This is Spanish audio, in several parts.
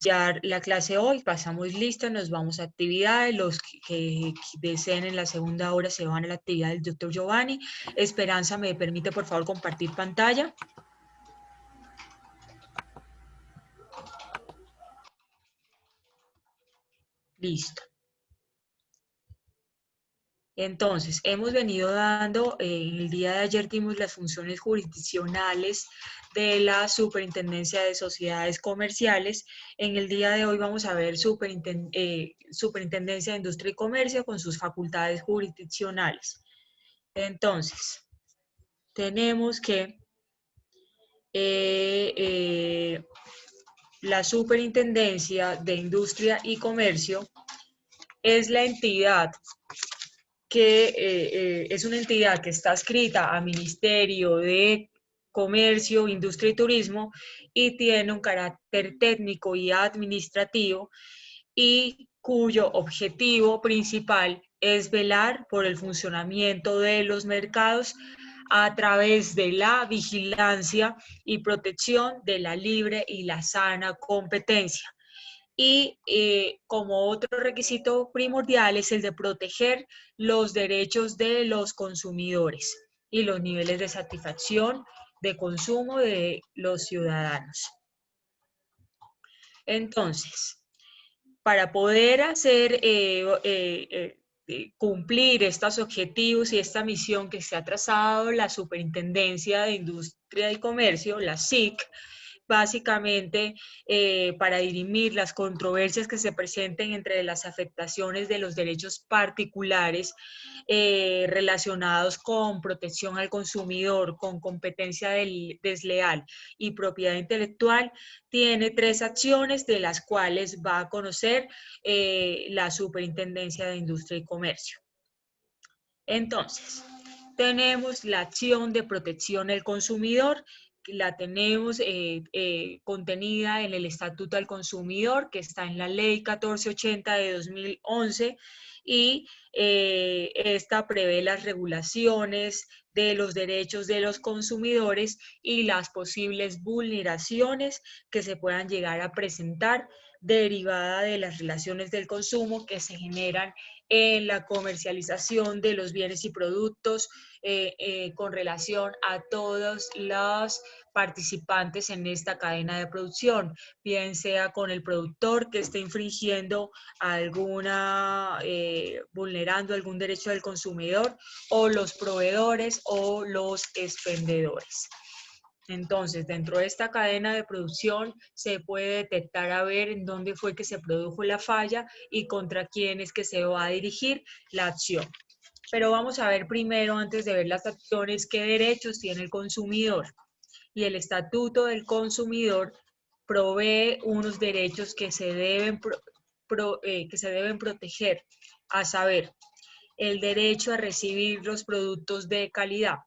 Ya la clase hoy, pasamos lista, nos vamos a actividades, los que deseen en la segunda hora se van a la actividad del doctor Giovanni. Esperanza, ¿me permite por favor compartir pantalla? Listo. Entonces, hemos venido dando, en el día de ayer dimos las funciones jurisdiccionales de la Superintendencia de Sociedades Comerciales. En el día de hoy vamos a ver Superintendencia de Industria y Comercio con sus facultades jurisdiccionales. Entonces, tenemos que la Superintendencia de Industria y Comercio es la entidad que es una entidad que está adscrita al Ministerio de Comercio, Industria y Turismo y tiene un carácter técnico y administrativo y cuyo objetivo principal es velar por el funcionamiento de los mercados a través de la vigilancia y protección de la libre y la sana competencia. Y como otro requisito primordial es el de proteger los derechos de los consumidores y los niveles de satisfacción de consumo de los ciudadanos. Entonces, para poder hacer cumplir estos objetivos y esta misión que se ha trazado la Superintendencia de Industria y Comercio, la SIC, básicamente para dirimir las controversias que se presenten entre las afectaciones de los derechos particulares relacionados con protección al consumidor, con competencia desleal y propiedad intelectual, tiene 3 acciones de las cuales va a conocer la Superintendencia de Industria y Comercio. Entonces, tenemos la acción de protección al consumidor, la tenemos contenida en el Estatuto del Consumidor, que está en la Ley 1480 de 2011, y esta prevé las regulaciones de los derechos de los consumidores y las posibles vulneraciones que se puedan llegar a presentar derivada de las relaciones del consumo que se generan en la comercialización de los bienes y productos con relación a todos los participantes en esta cadena de producción, bien sea con el productor que esté infringiendo alguna, vulnerando algún derecho del consumidor, o los proveedores o los expendedores. Entonces, dentro de esta cadena de producción se puede detectar a ver en dónde fue que se produjo la falla y contra quién es que se va a dirigir la acción. Pero vamos a ver primero, antes de ver las acciones, qué derechos tiene el consumidor. Y el Estatuto del Consumidor provee unos derechos que se deben proteger, a saber, el derecho a recibir los productos de calidad.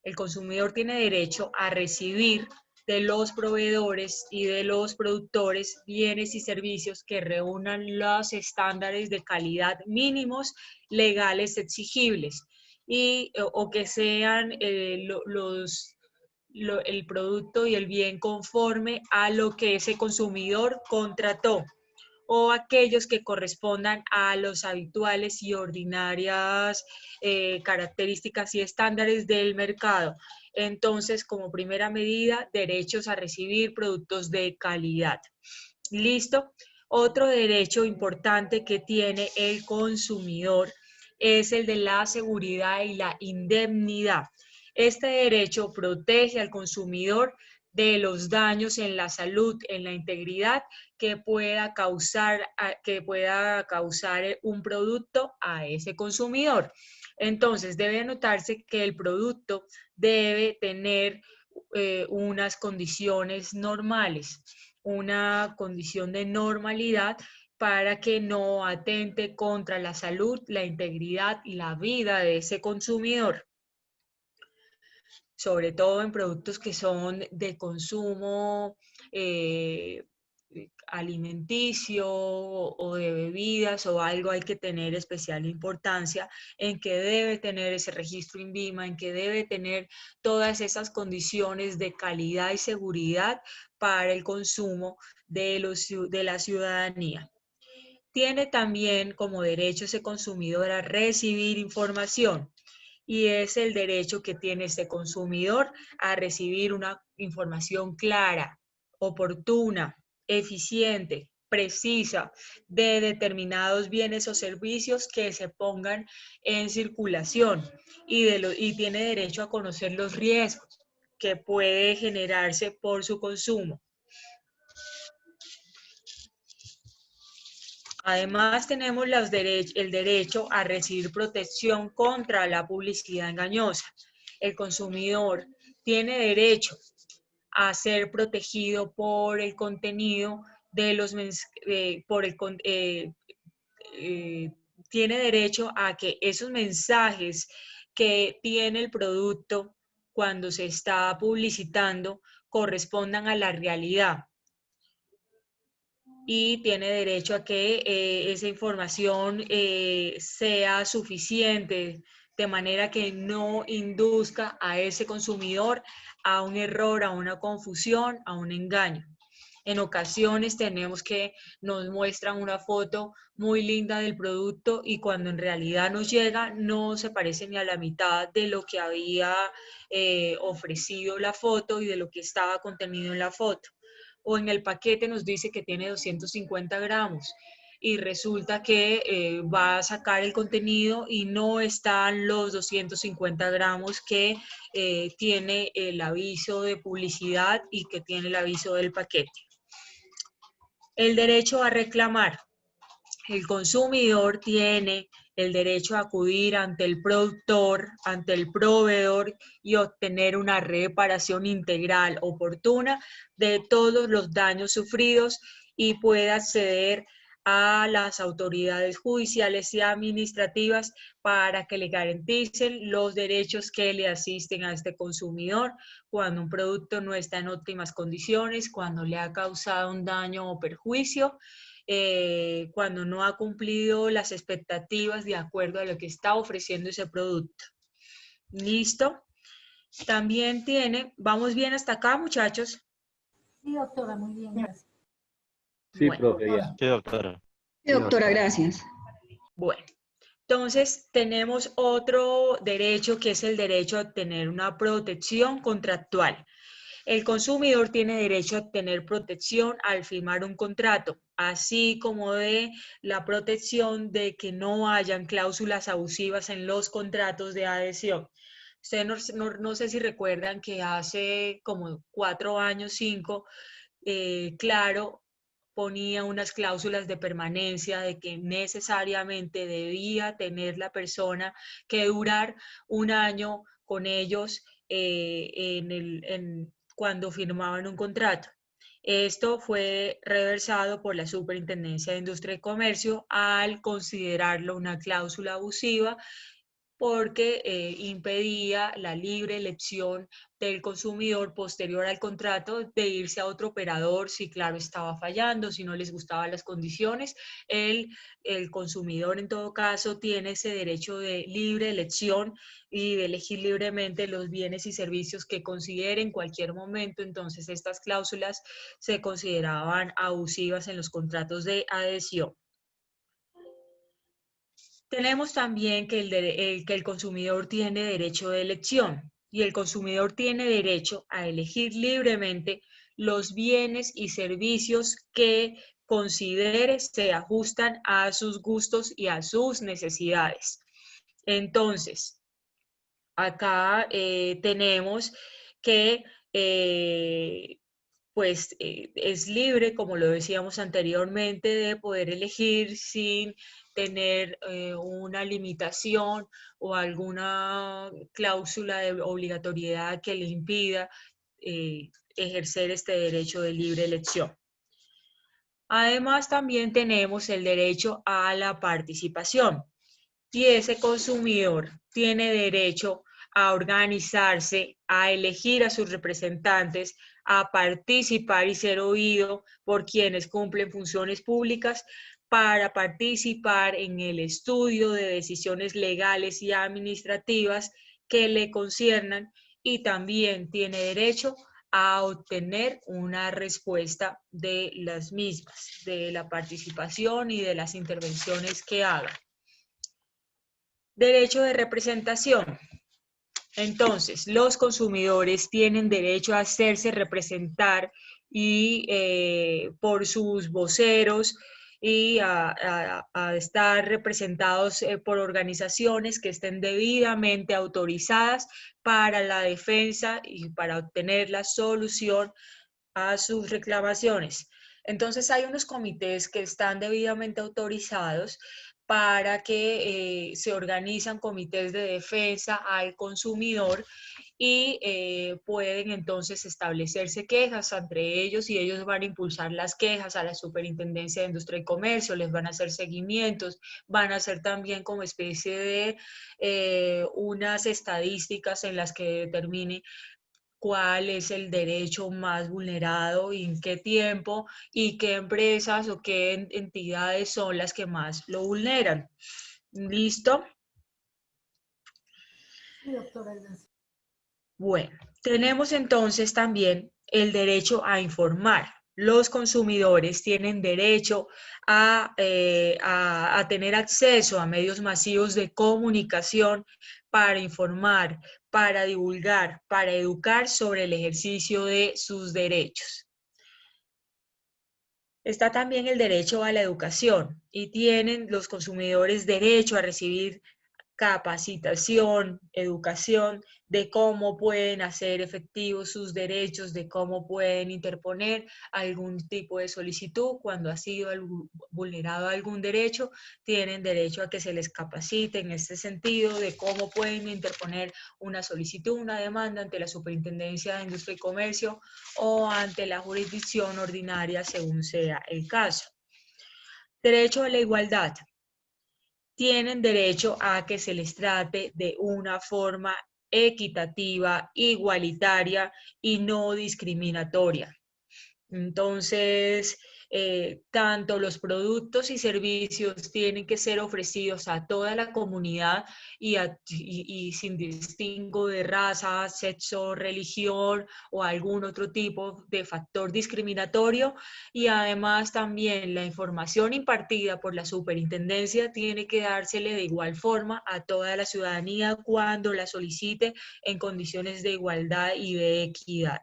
El consumidor tiene derecho a recibir de los proveedores y de los productores bienes y servicios que reúnan los estándares de calidad mínimos legales exigibles y, o que sean el producto y el bien conforme a lo que ese consumidor contrató, o aquellos que correspondan a los habituales y ordinarias características y estándares del mercado. Entonces, como primera medida, derechos a recibir productos de calidad. ¿Listo? Otro derecho importante que tiene el consumidor es el de la seguridad y la indemnidad. Este derecho protege al consumidor de los daños en la salud, en la integridad que pueda causar un producto a ese consumidor. Entonces, debe anotarse que el producto debe tener unas condiciones normales, una condición de normalidad para que no atente contra la salud, la integridad y la vida de ese consumidor, sobre todo en productos que son de consumo alimenticio o de bebidas o algo, hay que tener especial importancia en que debe tener ese registro INVIMA, en que debe tener todas esas condiciones de calidad y seguridad para el consumo de la ciudadanía. Tiene también como derecho ese consumidor a recibir información, y es el derecho que tiene este consumidor a recibir una información clara, oportuna, eficiente, precisa de determinados bienes o servicios que se pongan en circulación, y tiene derecho a conocer los riesgos que puede generarse por su consumo. Además, tenemos el derecho a recibir protección contra la publicidad engañosa. El consumidor tiene derecho a ser protegido por el contenido de los tiene derecho a que esos mensajes que tiene el producto cuando se está publicitando correspondan a la realidad, y tiene derecho a que esa información sea suficiente, de manera que no induzca a ese consumidor a un error, a una confusión, a un engaño. En ocasiones tenemos que nos muestran una foto muy linda del producto y cuando en realidad nos llega no se parece ni a la mitad de lo que había ofrecido la foto y de lo que estaba contenido en la foto. O en el paquete nos dice que tiene 250 gramos y resulta que va a sacar el contenido y no están los 250 gramos que tiene el aviso de publicidad y que tiene el aviso del paquete. El derecho a reclamar. El consumidor tiene el derecho a acudir ante el productor, ante el proveedor y obtener una reparación integral oportuna de todos los daños sufridos, y puede acceder a las autoridades judiciales y administrativas para que le garanticen los derechos que le asisten a este consumidor cuando un producto no está en óptimas condiciones, cuando le ha causado un daño o perjuicio, cuando no ha cumplido las expectativas de acuerdo a lo que está ofreciendo ese producto. ¿Listo? También tiene, ¿vamos bien hasta acá, muchachos? Sí, doctora, muy bien, gracias. Sí, Bueno, profe, ya. Sí, doctora. Sí, doctora, gracias. bueno. Entonces, tenemos otro derecho que es el derecho a obtener una protección contractual. El consumidor tiene derecho a obtener protección al firmar un contrato, así como de la protección de que no hayan cláusulas abusivas en los contratos de adhesión. Ustedes no sé si recuerdan que hace como 4 años, 5, Claro ponía unas cláusulas de permanencia de que necesariamente debía tener la persona que durar un año con ellos cuando firmaban un contrato. Esto fue reversado por la Superintendencia de Industria y Comercio al considerarlo una cláusula abusiva, porque impedía la libre elección del consumidor posterior al contrato de irse a otro operador si Claro estaba fallando, si no les gustaban las condiciones. El consumidor en todo caso tiene ese derecho de libre elección y de elegir libremente los bienes y servicios que considere en cualquier momento. Entonces estas cláusulas se consideraban abusivas en los contratos de adhesión. Tenemos también que el consumidor tiene derecho de elección, y el consumidor tiene derecho a elegir libremente los bienes y servicios que considere se ajustan a sus gustos y a sus necesidades. Entonces, acá tenemos que es libre, como lo decíamos anteriormente, de poder elegir sin tener una limitación o alguna cláusula de obligatoriedad que le impida ejercer este derecho de libre elección. Además, también tenemos el derecho a la participación, y ese consumidor tiene derecho a organizarse, a elegir a sus representantes, a participar y ser oído por quienes cumplen funciones públicas para participar en el estudio de decisiones legales y administrativas que le conciernan, y también tiene derecho a obtener una respuesta de las mismas, de la participación y de las intervenciones que haga. Derecho de representación. Entonces, los consumidores tienen derecho a hacerse representar y por sus voceros y a estar representados por organizaciones que estén debidamente autorizadas para la defensa y para obtener la solución a sus reclamaciones. Entonces hay unos comités que están debidamente autorizados para que se organizan comités de defensa al consumidor y pueden entonces establecerse quejas entre ellos, y ellos van a impulsar las quejas a la Superintendencia de Industria y Comercio, les van a hacer seguimientos, van a hacer también como especie de unas estadísticas en las que determine cuál es el derecho más vulnerado y en qué tiempo y qué empresas o qué entidades son las que más lo vulneran. ¿Listo? Sí, doctora, gracias. Bueno, tenemos entonces también el derecho a informar. Los consumidores tienen derecho a tener acceso a medios masivos de comunicación para informar, para divulgar, para educar sobre el ejercicio de sus derechos. Está también el derecho a la educación, y tienen los consumidores derecho a recibir capacitación, educación de cómo pueden hacer efectivos sus derechos, de cómo pueden interponer algún tipo de solicitud cuando ha sido vulnerado algún derecho. Tienen derecho a que se les capacite en este sentido de cómo pueden interponer una solicitud, una demanda ante la Superintendencia de Industria y Comercio o ante la jurisdicción ordinaria según sea el caso. Derecho a la igualdad. Tienen derecho a que se les trate de una forma equitativa, igualitaria y no discriminatoria. Entonces, tanto los productos y servicios tienen que ser ofrecidos a toda la comunidad y sin distingo de raza, sexo, religión o algún otro tipo de factor discriminatorio. Y además también la información impartida por la superintendencia tiene que dársele de igual forma a toda la ciudadanía cuando la solicite en condiciones de igualdad y de equidad.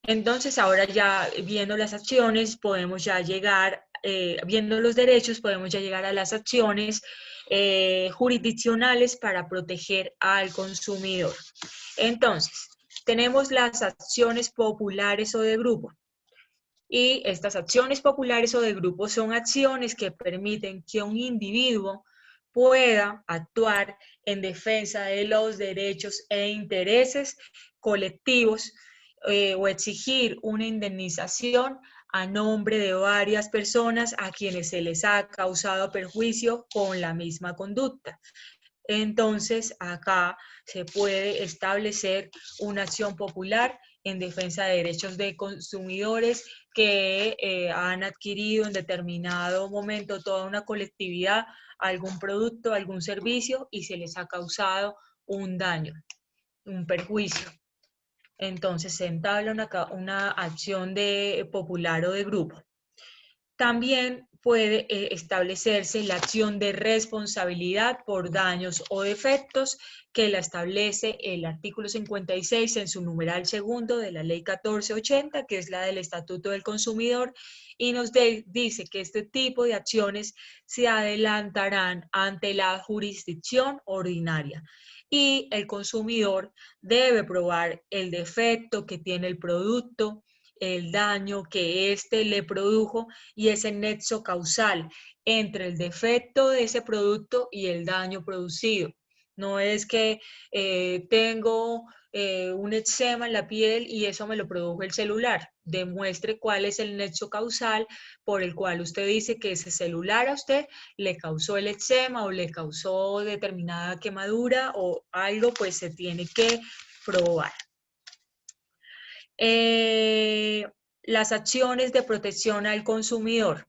Entonces, ahora ya viendo las acciones, podemos ya llegar, viendo los derechos, podemos ya llegar a las acciones jurisdiccionales para proteger al consumidor. Entonces, tenemos las acciones populares o de grupo. Y estas acciones populares o de grupo son acciones que permiten que un individuo pueda actuar en defensa de los derechos e intereses colectivos o exigir una indemnización a nombre de varias personas a quienes se les ha causado perjuicio con la misma conducta. Entonces, acá se puede establecer una acción popular en defensa de derechos de consumidores que han adquirido en determinado momento toda una colectividad algún producto, algún servicio y se les ha causado un daño, un perjuicio. Entonces se entabla una acción popular o de grupo. También puede establecerse la acción de responsabilidad por daños o defectos que la establece el artículo 56 en su numeral segundo de la ley 1480, que es la del Estatuto del Consumidor, y nos dice que este tipo de acciones se adelantarán ante la jurisdicción ordinaria y el consumidor debe probar el defecto que tiene el producto, el daño que éste le produjo y ese nexo causal entre el defecto de ese producto y el daño producido. No es que tengo un eczema en la piel y eso me lo produjo el celular. Demuestre cuál es el nexo causal por el cual usted dice que ese celular a usted le causó el eczema o le causó determinada quemadura o algo, pues se tiene que probar. Las acciones de protección al consumidor.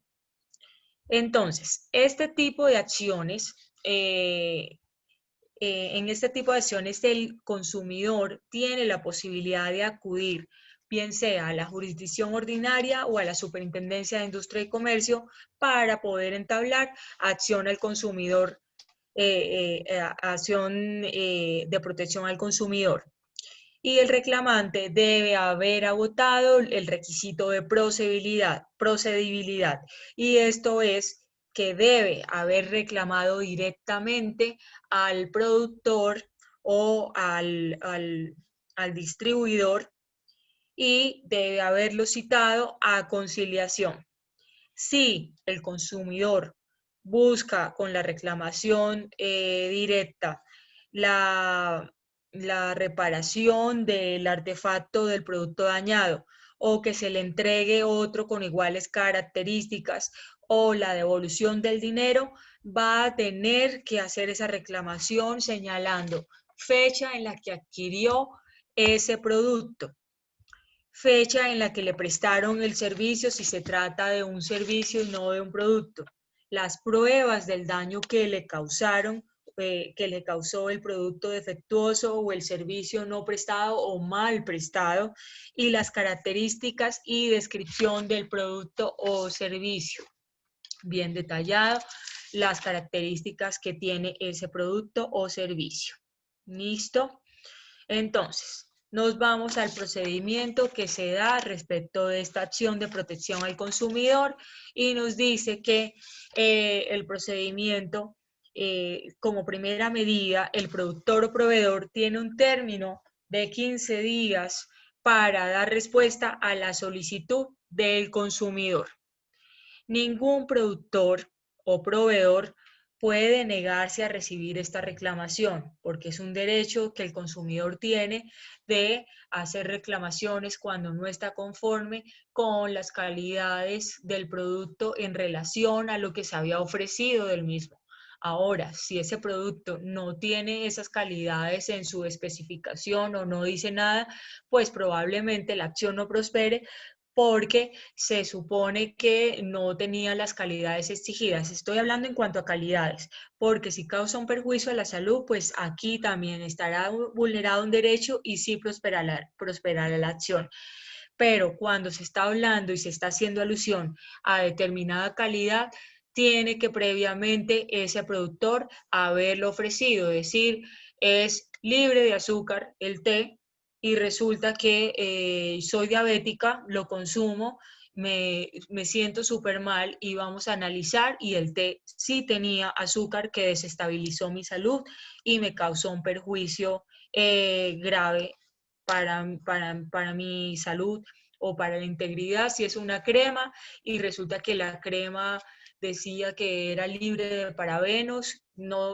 Entonces, este tipo de acciones, en este tipo de acciones el consumidor tiene la posibilidad de acudir, bien sea a la jurisdicción ordinaria o a la Superintendencia de Industria y Comercio, para poder entablar acción al consumidor, acción de protección al consumidor. Y el reclamante debe haber agotado el requisito de procedibilidad. Y esto es que debe haber reclamado directamente al productor o al distribuidor y debe haberlo citado a conciliación. Si el consumidor busca con la reclamación directa la reparación del artefacto del producto dañado o que se le entregue otro con iguales características o la devolución del dinero, va a tener que hacer esa reclamación señalando fecha en la que adquirió ese producto, fecha en la que le prestaron el servicio si se trata de un servicio y no de un producto, las pruebas del daño que le causaron, que le causó el producto defectuoso o el servicio no prestado o mal prestado, y las características y descripción del producto o servicio. Bien detallado las características que tiene ese producto o servicio. ¿Listo? Entonces, nos vamos al procedimiento que se da respecto de esta acción de protección al consumidor y nos dice que el procedimiento, como primera medida, el productor o proveedor tiene un término de 15 días para dar respuesta a la solicitud del consumidor. Ningún productor o proveedor puede negarse a recibir esta reclamación, porque es un derecho que el consumidor tiene de hacer reclamaciones cuando no está conforme con las calidades del producto en relación a lo que se había ofrecido del mismo. Ahora, si ese producto no tiene esas calidades en su especificación o no dice nada, pues probablemente la acción no prospere porque se supone que no tenía las calidades exigidas. Estoy hablando en cuanto a calidades, porque si causa un perjuicio a la salud, pues aquí también estará vulnerado un derecho y sí prosperará la acción. Pero cuando se está hablando y se está haciendo alusión a determinada calidad, tiene que previamente ese productor haberlo ofrecido, es decir, es libre de azúcar el té, y resulta que soy diabética, lo consumo, me siento súper mal y vamos a analizar y el té sí tenía azúcar que desestabilizó mi salud y me causó un perjuicio grave para mi salud o para la integridad. Si es una crema y resulta que la crema decía que era libre de parabenos,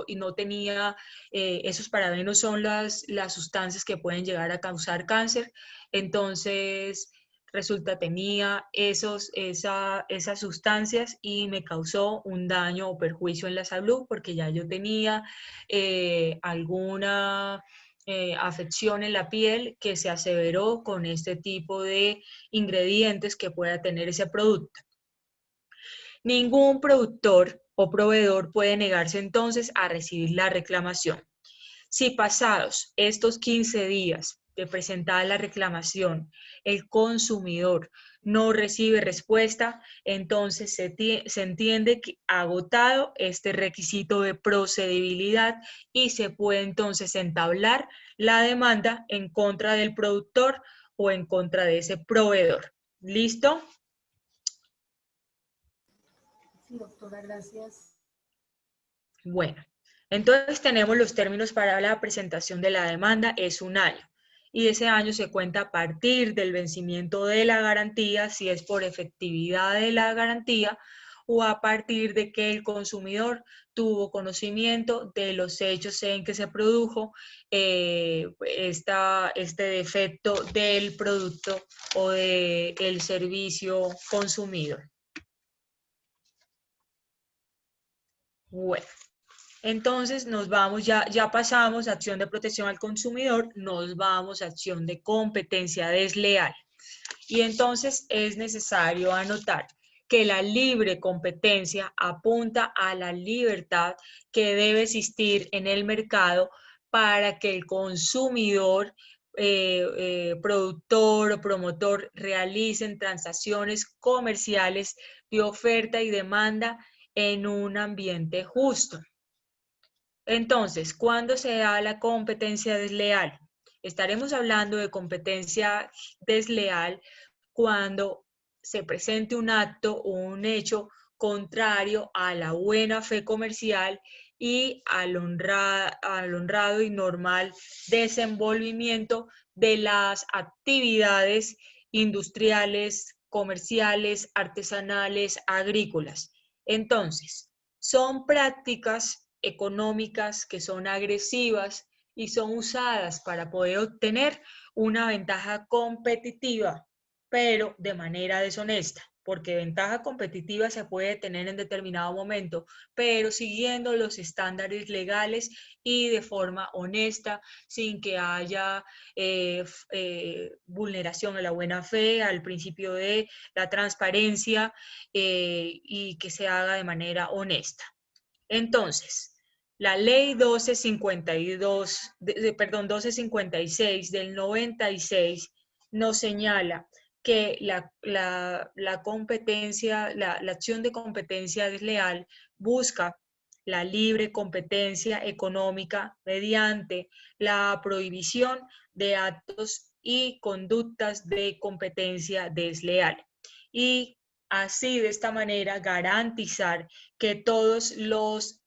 y no tenía, esos parabenos son las sustancias que pueden llegar a causar cáncer, entonces resulta tenía esas sustancias y me causó un daño o perjuicio en la salud porque ya yo tenía alguna afección en la piel que se aseveró con este tipo de ingredientes que pueda tener ese producto. Ningún productor o proveedor puede negarse entonces a recibir la reclamación. Si pasados estos 15 días de presentada la reclamación, el consumidor no recibe respuesta, entonces se entiende que ha agotado este requisito de procedibilidad y se puede entonces entablar la demanda en contra del productor o en contra de ese proveedor. ¿Listo? Sí, doctora, gracias. Bueno, entonces tenemos los términos para la presentación de la demanda, es un año. Y ese año se cuenta a partir del vencimiento de la garantía, si es por efectividad de la garantía, o a partir de que el consumidor tuvo conocimiento de los hechos en que se produjo este defecto del producto o del servicio consumido. Bueno. Entonces nos vamos, ya pasamos a acción de protección al consumidor, nos vamos a acción de competencia desleal. Y entonces es necesario anotar que la libre competencia apunta a la libertad que debe existir en el mercado para que el consumidor, productor o promotor realicen transacciones comerciales de oferta y demanda en un ambiente justo. Entonces, ¿cuándo se da la competencia desleal? Estaremos hablando de competencia desleal cuando se presente un acto o un hecho contrario a la buena fe comercial y al honrado y normal desenvolvimiento de las actividades industriales, comerciales, artesanales, agrícolas. Entonces, son prácticas económicas que son agresivas y son usadas para poder obtener una ventaja competitiva, pero de manera deshonesta, porque ventaja competitiva se puede tener en determinado momento, pero siguiendo los estándares legales y de forma honesta, sin que haya vulneración a la buena fe, al principio de la transparencia y que se haga de manera honesta. Entonces, la ley 1256 del 96 nos señala que la competencia, la acción de competencia desleal busca la libre competencia económica mediante la prohibición de actos y conductas de competencia desleal. Y así, de esta manera, garantizar que todos los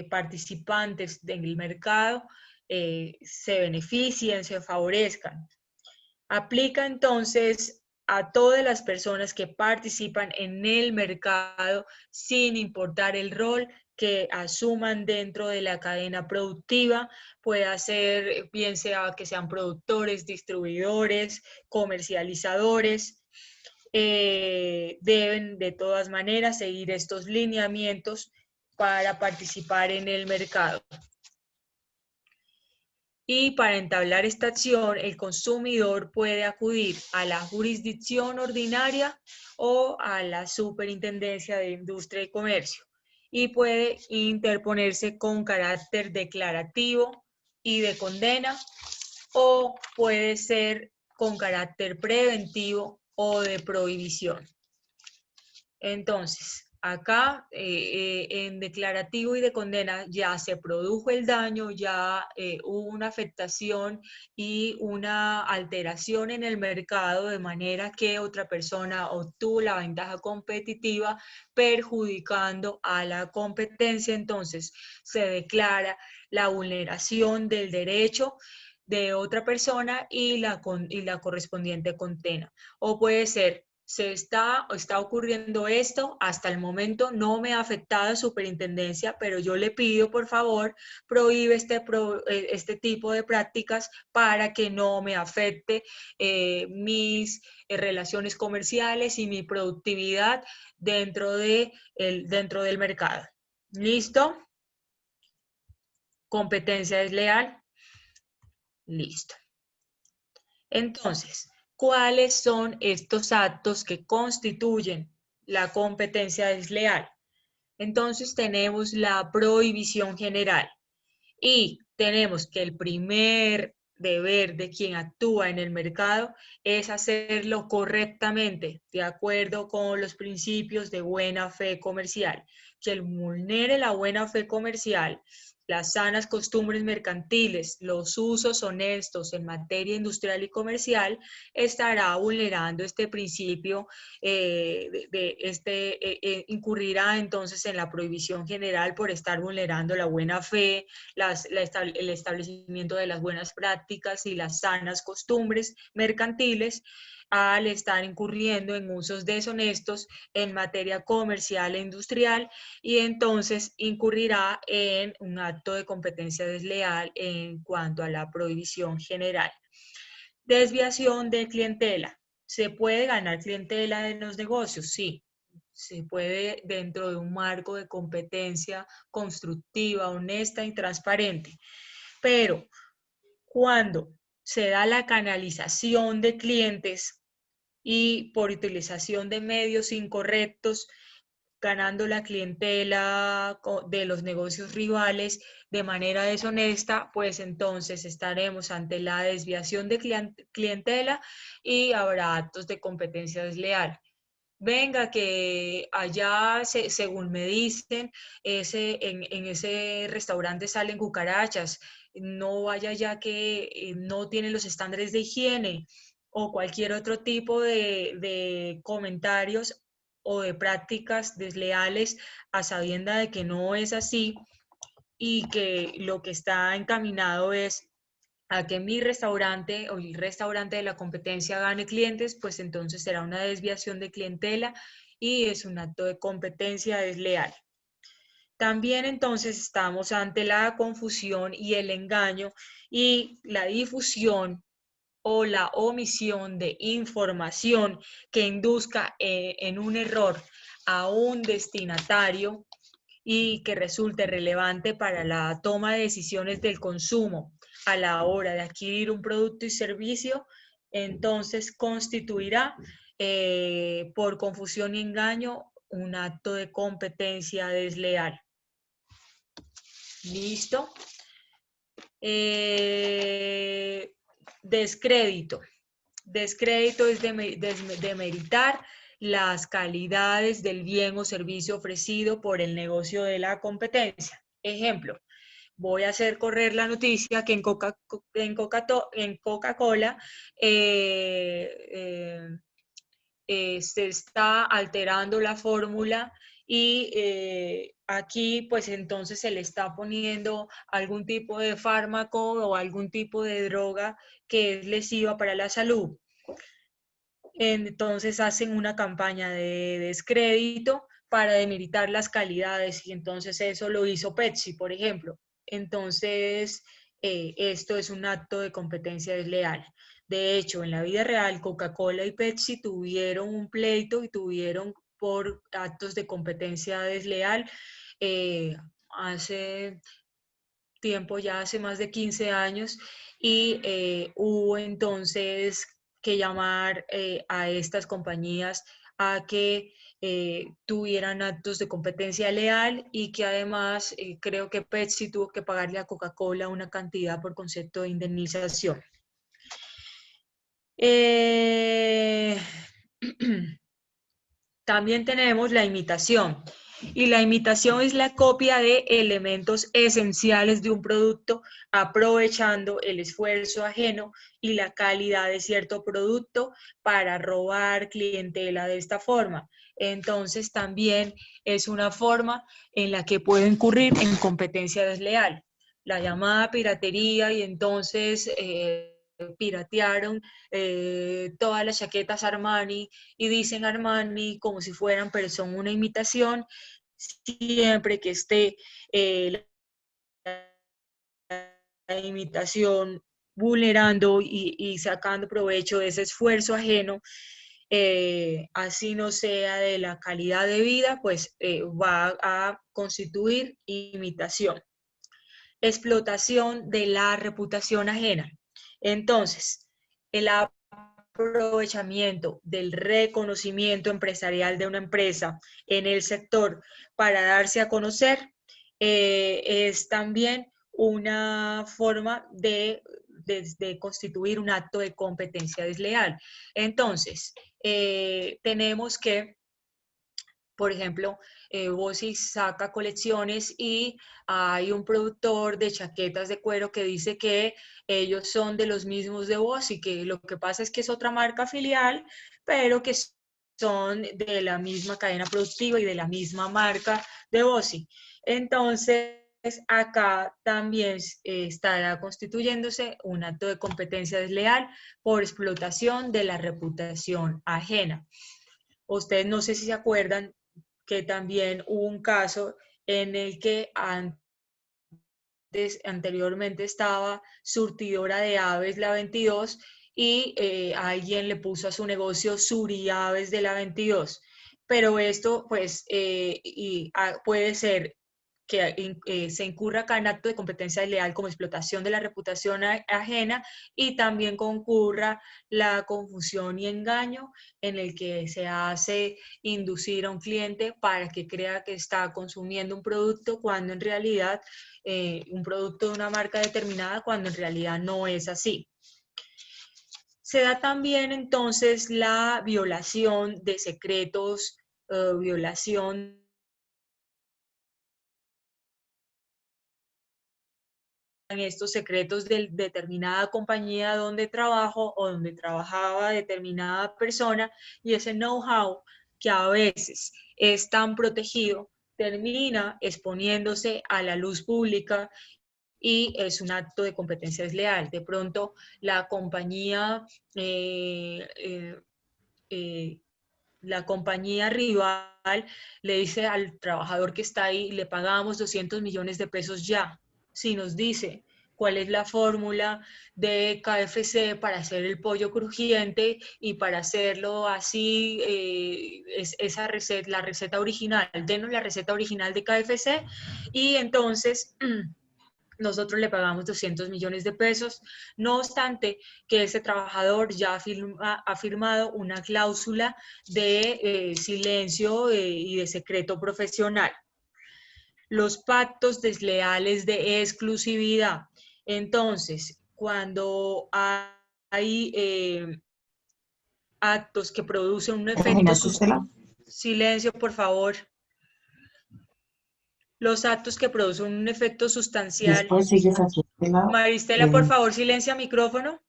participantes del mercado se beneficien, se favorezcan. Aplica entonces a todas las personas que participan en el mercado sin importar el rol que asuman dentro de la cadena productiva, puede ser bien sea que sean productores, distribuidores, comercializadores, deben de todas maneras seguir estos lineamientos para participar en el mercado. Y para entablar esta acción, el consumidor puede acudir a la jurisdicción ordinaria o a la Superintendencia de Industria y Comercio y puede interponerse con carácter declarativo y de condena o puede ser con carácter preventivo o de prohibición. Entonces, acá en declarativo y de condena ya se produjo el daño, ya hubo una afectación y una alteración en el mercado de manera que otra persona obtuvo la ventaja competitiva perjudicando a la competencia. Entonces, se declara la vulneración del derecho de otra persona y la correspondiente condena. O puede ser está ocurriendo esto, hasta el momento no me ha afectado superintendencia, pero yo le pido, por favor, prohíbe este tipo de prácticas para que no me afecte mis relaciones comerciales y mi productividad dentro del mercado. ¿Listo? Competencia desleal. Listo. Entonces, ¿cuáles son estos actos que constituyen la competencia desleal? Entonces tenemos la prohibición general y tenemos que el primer deber de quien actúa en el mercado es hacerlo correctamente, de acuerdo con los principios de buena fe comercial. Que vulnere la buena fe comercial, las sanas costumbres mercantiles, los usos honestos en materia industrial y comercial, estará vulnerando este principio, incurrirá entonces en la prohibición general por estar vulnerando la buena fe, el establecimiento de las buenas prácticas y las sanas costumbres mercantiles, al estar incurriendo en usos deshonestos en materia comercial e industrial, y entonces incurrirá en un acto de competencia desleal en cuanto a la prohibición general. Desviación de clientela. ¿Se puede ganar clientela en los negocios? Sí. Se puede dentro de un marco de competencia constructiva, honesta y transparente. Pero cuando se da la canalización de clientes y por utilización de medios incorrectos, ganando la clientela de los negocios rivales de manera deshonesta, pues entonces estaremos ante la desviación de clientela y habrá actos de competencia desleal. Venga, que allá, según me dicen, en ese restaurante salen cucarachas, no vaya ya que no tienen los estándares de higiene o cualquier otro tipo de comentarios o de prácticas desleales a sabienda de que no es así y que lo que está encaminado es a que mi restaurante o el restaurante de la competencia gane clientes, pues entonces será una desviación de clientela y es un acto de competencia desleal. También entonces estamos ante la confusión y el engaño y la difusión o la omisión de información que induzca en un error a un destinatario y que resulte relevante para la toma de decisiones del consumo a la hora de adquirir un producto y servicio, entonces constituirá por confusión y engaño un acto de competencia desleal. ¿Listo? Descrédito. Descrédito es demeritar las calidades del bien o servicio ofrecido por el negocio de la competencia. Ejemplo, voy a hacer correr la noticia que en Coca-Cola se está alterando la fórmula y aquí pues entonces se le está poniendo algún tipo de fármaco o algún tipo de droga que es lesiva para la salud. Entonces hacen una campaña de descrédito para demeritar las calidades y entonces eso lo hizo Pepsi, por ejemplo. Entonces, esto es un acto de competencia desleal. De hecho, en la vida real, Coca-Cola y Pepsi tuvieron un pleito y tuvieron por actos de competencia desleal hace tiempo, ya hace más de 15 años, y hubo entonces que llamar a estas compañías a que tuvieran actos de competencia leal y que además creo que Pepsi tuvo que pagarle a Coca-Cola una cantidad por concepto de indemnización. También tenemos la imitación. Y la imitación es la copia de elementos esenciales de un producto, aprovechando el esfuerzo ajeno y la calidad de cierto producto para robar clientela de esta forma. Entonces también es una forma en la que puede incurrir en competencia desleal. La llamada piratería y entonces piratearon todas las chaquetas Armani y dicen Armani como si fueran, pero son una imitación, siempre que esté la imitación vulnerando y sacando provecho de ese esfuerzo ajeno, así no sea de la calidad de vida, pues va a constituir imitación. Explotación de la reputación ajena. Entonces, el aprovechamiento del reconocimiento empresarial de una empresa en el sector para darse a conocer es también una forma de constituir un acto de competencia desleal. Entonces, tenemos que por ejemplo, Bossi saca colecciones y hay un productor de chaquetas de cuero que dice que ellos son de los mismos de Bossi, que lo que pasa es que es otra marca filial, pero que son de la misma cadena productiva y de la misma marca de Bossi. Entonces, acá también estará constituyéndose un acto de competencia desleal por explotación de la reputación ajena. Ustedes no sé si se acuerdan que también hubo un caso en el que anteriormente estaba surtidora de aves la 22 y alguien le puso a su negocio Suriaves de la 22. Pero esto pues puede ser se incurra acá en acto de competencia desleal como explotación de la reputación ajena, y también concurra la confusión y engaño en el que se hace inducir a un cliente para que crea que está consumiendo un producto cuando en realidad, un producto de una marca determinada, cuando en realidad no es así. Se da también entonces la violación de secretos, violación en estos secretos de determinada compañía donde trabajo o donde trabajaba determinada persona, y ese know-how que a veces es tan protegido termina exponiéndose a la luz pública y es un acto de competencia desleal. De pronto la compañía la compañía rival le dice al trabajador que está ahí: le pagamos 200 millones de pesos ya, si nos dice cuál es la fórmula de KFC para hacer el pollo crujiente y para hacerlo así, esa receta, la receta original, denos la receta original de KFC, y entonces nosotros le pagamos 200 millones de pesos, no obstante que ese trabajador ya ha firmado una cláusula de silencio y de secreto profesional. Los pactos desleales de exclusividad. Entonces, cuando hay actos que producen un efecto... Silencio, por favor. Los actos que producen un efecto sustancial. Después sigues aquí de lado. Maristela, por favor, silencia micrófono.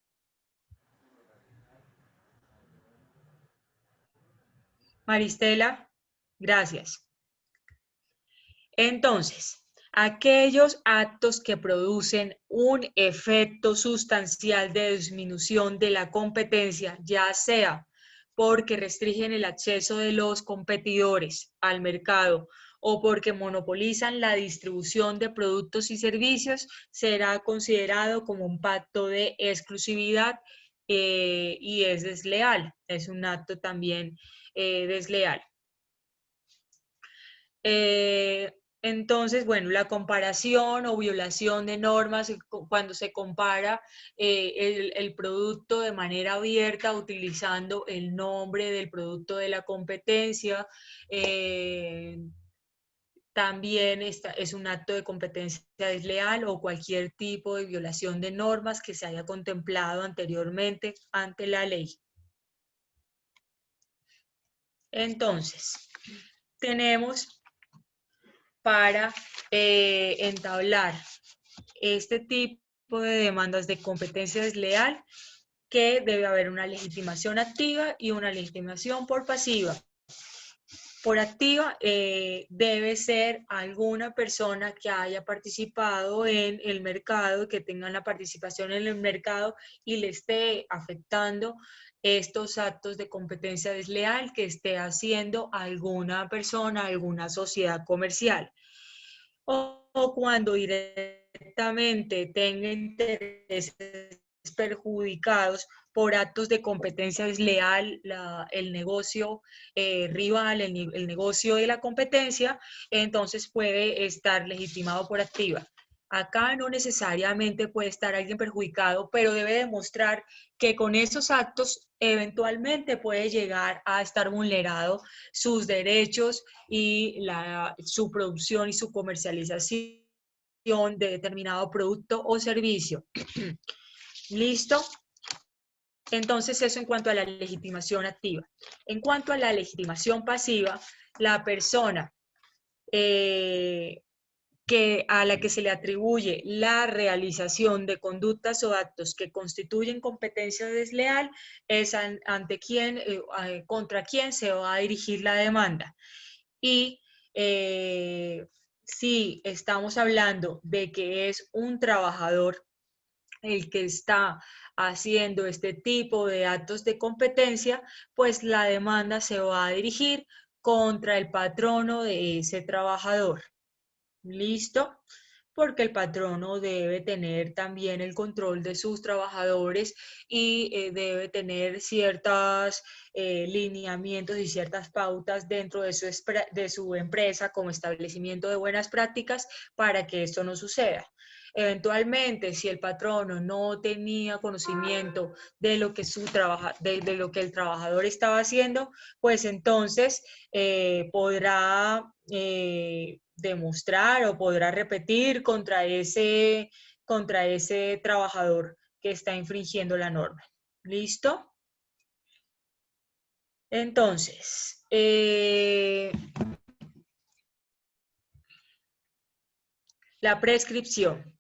Maristela, gracias. Entonces, aquellos actos que producen un efecto sustancial de disminución de la competencia, ya sea porque restringen el acceso de los competidores al mercado o porque monopolizan la distribución de productos y servicios, será considerado como un pacto de exclusividad y es desleal, es un acto también desleal. Entonces, bueno, la comparación o violación de normas, cuando se compara el producto de manera abierta utilizando el nombre del producto de la competencia, también es un acto de competencia desleal o cualquier tipo de violación de normas que se haya contemplado anteriormente ante la ley. Entonces, tenemos para entablar este tipo de demandas de competencia desleal que debe haber una legitimación activa y una legitimación por pasiva. Por activa debe ser alguna persona que haya participado en el mercado, que tenga la participación en el mercado y le esté afectando estos actos de competencia desleal que esté haciendo alguna persona, alguna sociedad comercial. O cuando directamente tenga intereses perjudicados por actos de competencia desleal, el negocio rival, el negocio de la competencia, entonces puede estar legitimado por activa. Acá no necesariamente puede estar alguien perjudicado, pero debe demostrar que con esos actos eventualmente puede llegar a estar vulnerado sus derechos y su producción y su comercialización de determinado producto o servicio. ¿Listo? Entonces, eso en cuanto a la legitimación activa. En cuanto a la legitimación pasiva, la persona a la que se le atribuye la realización de conductas o actos que constituyen competencia desleal es ante quién, contra quién se va a dirigir la demanda. Y si estamos hablando de que es un trabajador el que está haciendo este tipo de actos de competencia, pues la demanda se va a dirigir contra el patrono de ese trabajador. ¿Listo? porque el patrono debe tener también el control de sus trabajadores y debe tener ciertos lineamientos y ciertas pautas dentro de su empresa como establecimiento de buenas prácticas para que esto no suceda. Eventualmente, si el patrono no tenía conocimiento de lo que, de lo que el trabajador estaba haciendo, pues entonces podrá demostrar o podrá repetir contra ese trabajador que está infringiendo la norma. ¿Listo? Entonces, la prescripción.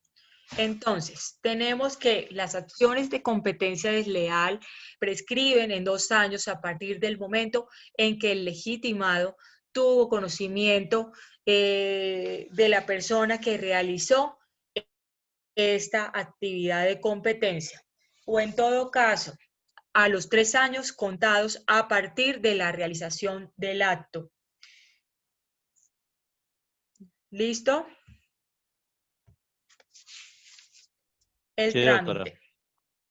Entonces, tenemos que las acciones de competencia desleal prescriben en 2 años a partir del momento en que el legitimado tuvo conocimiento de la persona que realizó esta actividad de competencia. O en todo caso, a los 3 años contados a partir de la realización del acto. ¿Listo? El Sí, doctora. trámite.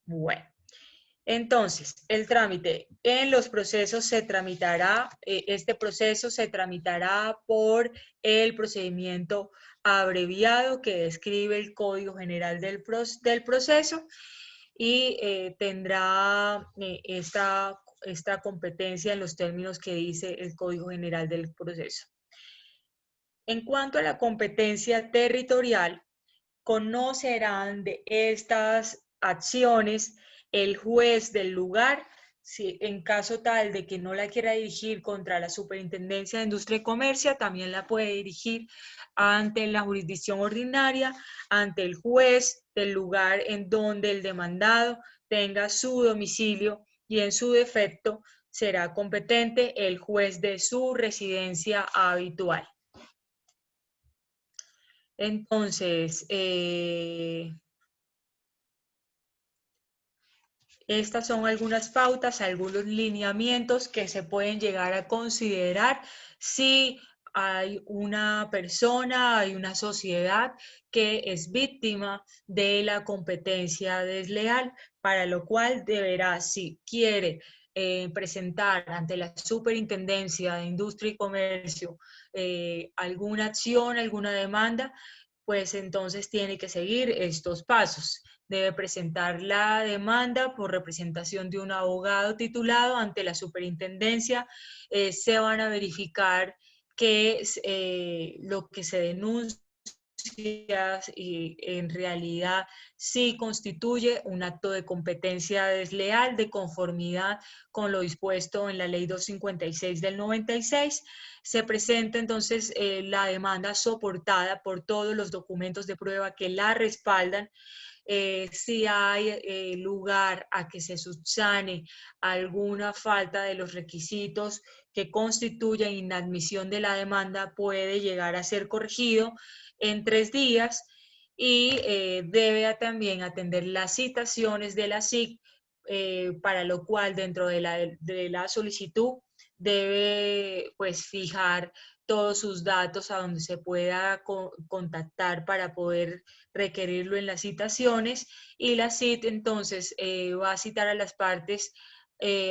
Bueno. Entonces, el trámite en los procesos se tramitará, este proceso se tramitará por el procedimiento abreviado que describe el Código General del Proceso y tendrá esta competencia en los términos que dice el Código General del Proceso. En cuanto a la competencia territorial, conocerán de estas acciones el juez del lugar, si en caso tal de que no la quiera dirigir contra la Superintendencia de Industria y Comercio, también la puede dirigir ante la jurisdicción ordinaria, ante el juez del lugar en donde el demandado tenga su domicilio y en su defecto será competente el juez de su residencia habitual. Entonces, estas son algunas pautas, algunos lineamientos que se pueden llegar a considerar si hay una persona, hay una sociedad que es víctima de la competencia desleal, para lo cual deberá, si quiere presentar ante la Superintendencia de Industria y Comercio alguna acción, alguna demanda, pues entonces tiene que seguir estos pasos. Debe presentar la demanda por representación de un abogado titulado ante la superintendencia. Se van a verificar que lo que se denuncia y en realidad sí constituye un acto de competencia desleal de conformidad con lo dispuesto en la ley 256 del 96. Se presenta entonces la demanda soportada por todos los documentos de prueba que la respaldan. Si hay lugar a que se subsane alguna falta de los requisitos que constituya inadmisión de la demanda, puede llegar a ser corregido en 3 días y debe también atender las citaciones de la SIC, para lo cual dentro de la solicitud debe pues fijar todos sus datos a donde se pueda contactar para poder requerirlo en las citaciones, y la CIT entonces va a citar a las partes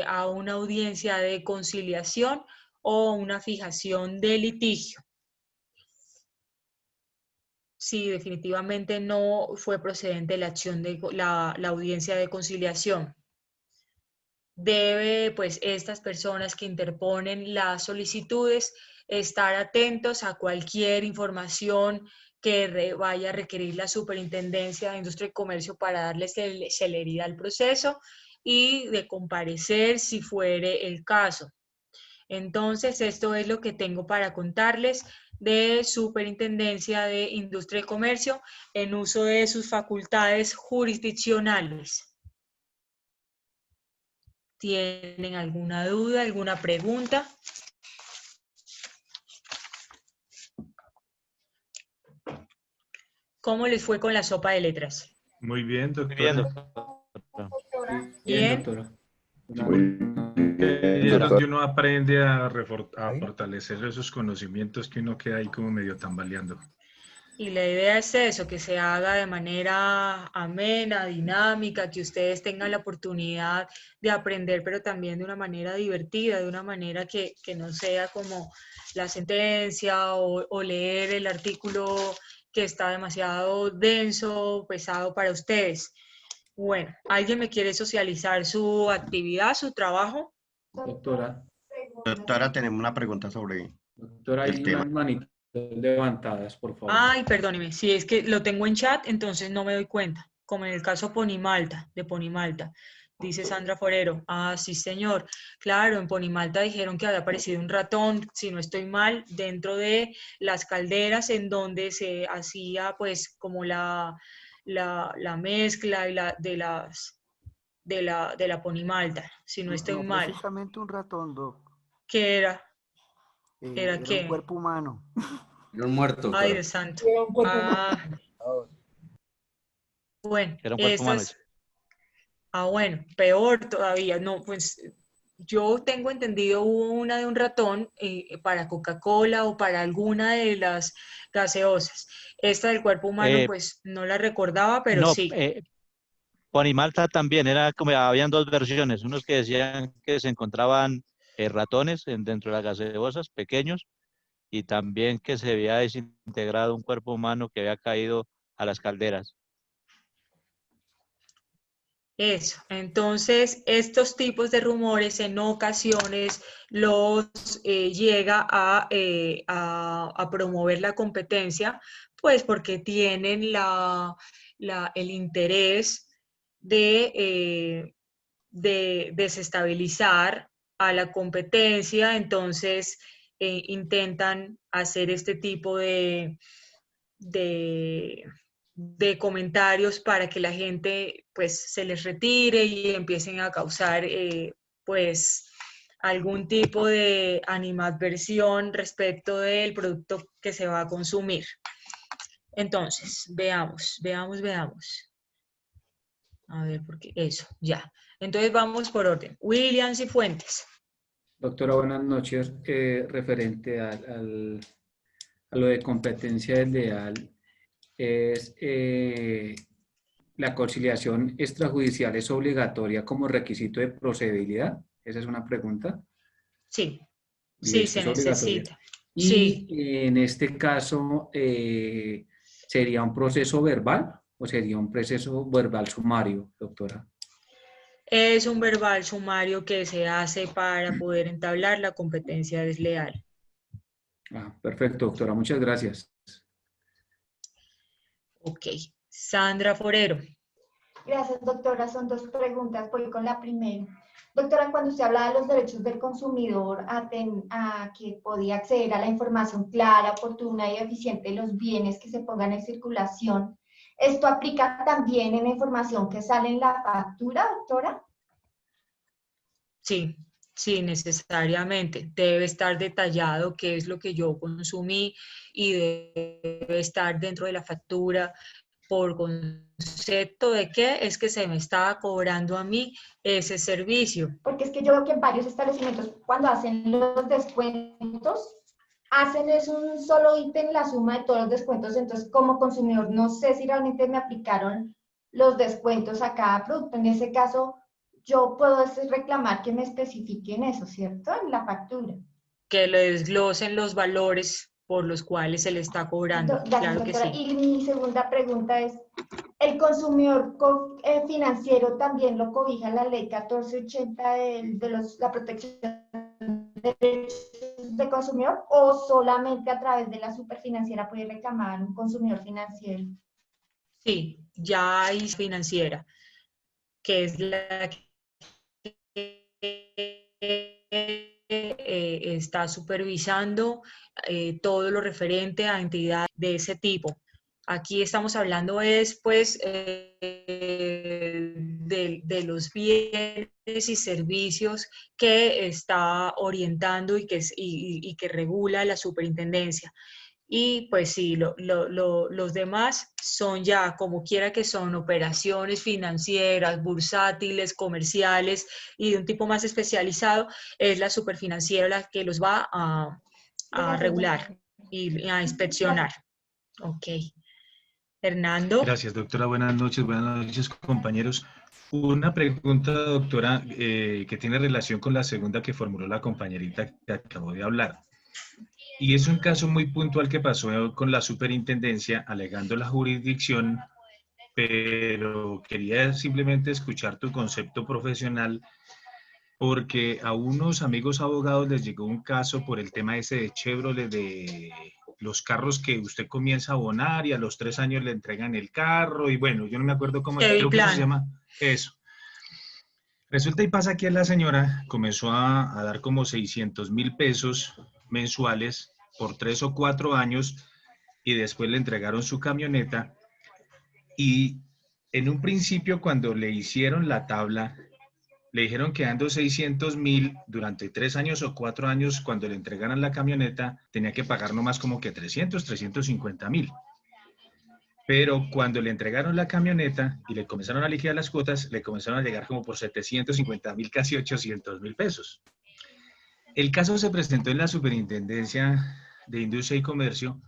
a una audiencia de conciliación o una fijación de litigio. Si definitivamente no fue procedente la acción de la audiencia de conciliación, debe pues estas personas que interponen las solicitudes estar atentos a cualquier información que vaya a requerir la Superintendencia de Industria y Comercio para darles celeridad al proceso y de comparecer si fuere el caso. Entonces, esto es lo que tengo para contarles de Superintendencia de Industria y Comercio en uso de sus facultades jurisdiccionales. ¿Tienen alguna duda, alguna pregunta? ¿Cómo les fue con la sopa de letras? Muy bien, Muy bien, doctora. doctora. Doctora, Bien. Doctora. Y es donde uno aprende a Ahí. fortalecer esos conocimientos que uno queda ahí como medio tambaleando. Y la idea es eso, que se haga de manera amena, dinámica, que ustedes tengan la oportunidad de aprender, pero también de una manera divertida, de una manera que no sea como la sentencia o leer el artículo que está demasiado denso, pesado para ustedes. Bueno, ¿alguien me quiere socializar su actividad, su trabajo? Doctora, Doctora, tenemos una pregunta sobre doctora, el hay tema. unas manitas levantadas, por favor. Ay, perdóneme, si es que lo tengo en chat, entonces no me doy cuenta, como en el caso Ponimalta, de Ponimalta. Dice Sandra Forero, ah, sí señor, claro, en Ponimalta dijeron que había aparecido un ratón, si no estoy mal, dentro de las calderas en donde se hacía pues como la mezcla y de la Ponimalta, si no estoy No mal. precisamente un ratón, Doc. ¿Qué era? ¿Era Era un qué? cuerpo humano. Era un muerto, Ay, doctora. Dios santo. Era un cuerpo humano. Ah, bueno, Era un cuerpo humano. estas... Ah, bueno, peor todavía. No, pues yo tengo entendido hubo una de un ratón para Coca-Cola o para alguna de las gaseosas. Esta del cuerpo humano, Eh, pues no la recordaba, pero no, sí. Ponimalta también era como, habían dos versiones, unos que decían que se encontraban ratones dentro de las gaseosas, pequeños, y también que se había desintegrado un cuerpo humano que había caído a las calderas. Eso. Entonces, estos tipos de rumores en ocasiones los llega a promover la competencia, pues porque tienen el interés de desestabilizar a la competencia, entonces intentan hacer este tipo de, de comentarios para que la gente pues se les retire y empiecen a causar pues algún tipo de animadversión respecto del producto que se va a consumir. Entonces, veamos. A ver, porque eso, ya. Entonces vamos por orden. Williams y Fuentes. Doctora, buenas noches. Referente a lo de competencia desleal, es la conciliación extrajudicial es obligatoria como requisito de procedibilidad. Esa es una pregunta. Sí, sí, Listo, se es obligatoria. necesita. Y Sí, en este caso, ¿sería un proceso verbal o sería un proceso verbal sumario, doctora? es un verbal sumario que se hace para poder entablar la competencia desleal. Ah, perfecto, doctora. Muchas gracias. Ok. Sandra Forero. Gracias, doctora. Son dos preguntas. Voy con la primera. Doctora, cuando usted habla de los derechos del consumidor a que podía acceder a la información clara, oportuna y eficiente de los bienes que se pongan en circulación, ¿esto aplica también en la información que sale en la factura, doctora? Sí, sí, necesariamente. Debe estar detallado qué es lo que yo consumí y debe estar dentro de la factura por concepto de qué es que se me está cobrando a mí ese servicio. Porque es que yo veo que en varios establecimientos, cuando hacen los descuentos, hacen es un solo ítem la suma de todos los descuentos. Entonces, como consumidor, no sé si realmente me aplicaron los descuentos a cada producto. En ese caso, yo puedo reclamar que me especifiquen eso, ¿cierto? En la factura. Que le desglosen los valores por los cuales se le está cobrando. Gracias, Claro que doctora. sí. Y mi segunda pregunta es, ¿el consumidor financiero también lo cobija la ley 1480 la protección de derechos de consumidor o solamente a través de la superfinanciera puede reclamar un consumidor financiero? Sí, ya hay financiera, que es la que está supervisando todo lo referente a entidades de ese tipo. Aquí estamos hablando es, pues, de los bienes y servicios que está orientando y que regula la superintendencia. Y pues sí, los demás son ya, como quiera que son, operaciones financieras, bursátiles, comerciales y de un tipo más especializado, es la superfinanciera la que los va a Gracias, regular doctora. y a inspeccionar. Ok. Hernando. Gracias, doctora. Buenas noches, compañeros. Una pregunta, doctora, que tiene relación con la segunda que formuló la compañerita que acabó de hablar. Y es un caso muy puntual que pasó con la superintendencia, alegando la jurisdicción, pero quería simplemente escuchar tu concepto profesional, porque a unos amigos abogados les llegó un caso por el tema ese de Chevrolet, de los carros que usted comienza a abonar y a los 3 años le entregan el carro, y bueno, yo no me acuerdo cómo, creo que eso se Plan. llama eso. Resulta y pasa que la señora comenzó a dar como 600.000 pesos mensuales por 3 o 4 años, y después le entregaron su camioneta, y en un principio cuando le hicieron la tabla, le dijeron que dando 600.000 durante 3 años o 4 años, cuando le entregaran la camioneta, tenía que pagar no más como que 350.000. Pero cuando le entregaron la camioneta y le comenzaron a liquidar las cuotas, le comenzaron a llegar como por 750.000, casi 800.000 pesos. El caso se presentó en la Superintendencia de Industria y Comercio,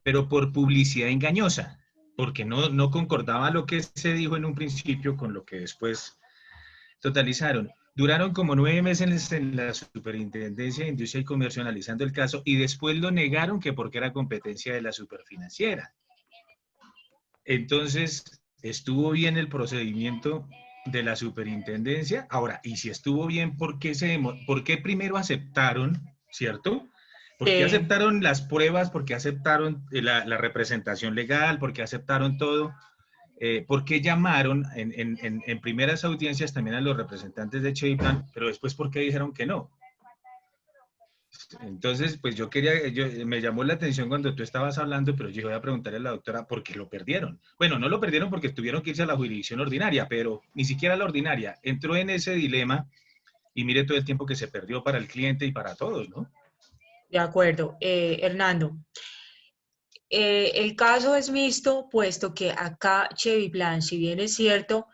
pero por publicidad engañosa, porque no concordaba lo que se dijo en un principio con lo que después totalizaron. Duraron como 9 meses en la Superintendencia de Industria y Comercio analizando el caso, y después lo negaron que porque era competencia de la superfinanciera. Entonces, ¿estuvo bien el procedimiento de la superintendencia? Ahora, y si estuvo bien, ¿por qué primero aceptaron, cierto? ¿Por qué aceptaron las pruebas? ¿Por qué aceptaron la representación legal? ¿Por qué aceptaron todo? ¿Por qué llamaron en primeras audiencias también a los representantes de Chevy Plan, pero después por qué dijeron que no? Entonces, pues me llamó la atención cuando tú estabas hablando, pero yo voy a preguntarle a la doctora por qué lo perdieron. Bueno, no lo perdieron porque tuvieron que irse a la jurisdicción ordinaria, pero ni siquiera la ordinaria. Entró en ese dilema y mire todo el tiempo que se perdió para el cliente y para todos, ¿no? De acuerdo. Hernando. El caso es mixto, puesto que acá Chevy Plan, si bien es cierto,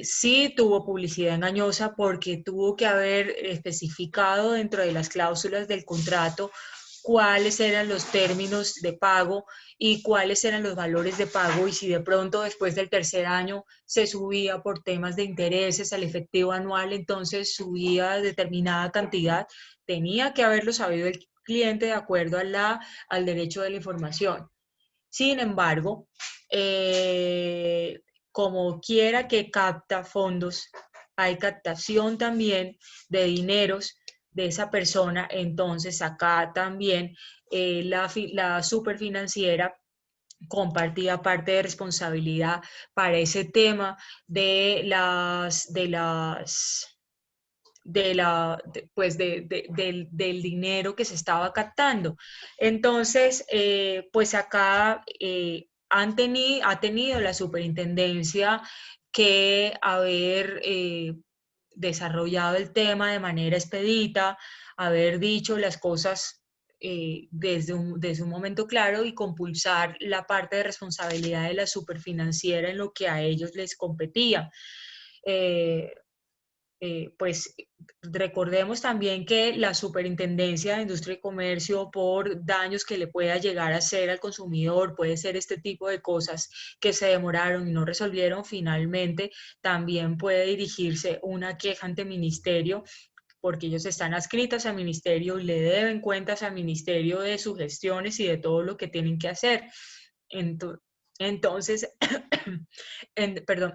sí tuvo publicidad engañosa porque tuvo que haber especificado dentro de las cláusulas del contrato cuáles eran los términos de pago y cuáles eran los valores de pago, y si de pronto después del tercer año se subía por temas de intereses al efectivo anual, entonces subía determinada cantidad, tenía que haberlo sabido el cliente de acuerdo al derecho de la información. Sin embargo, como quiera que capta fondos, hay captación también de dineros de esa persona, entonces acá también la superfinanciera compartía parte de responsabilidad para ese tema del dinero que se estaba captando. Entonces, pues acá ha tenido la superintendencia que haber desarrollado el tema de manera expedita, haber dicho las cosas desde un momento claro y compulsar la parte de responsabilidad de la superfinanciera en lo que a ellos les competía. Pues recordemos también que la Superintendencia de Industria y Comercio, por daños que le pueda llegar a hacer al consumidor, puede ser este tipo de cosas que se demoraron y no resolvieron, finalmente también puede dirigirse una queja ante el ministerio, porque ellos están adscritos al ministerio y le deben cuentas al ministerio de sus gestiones y de todo lo que tienen que hacer. Entonces, perdón,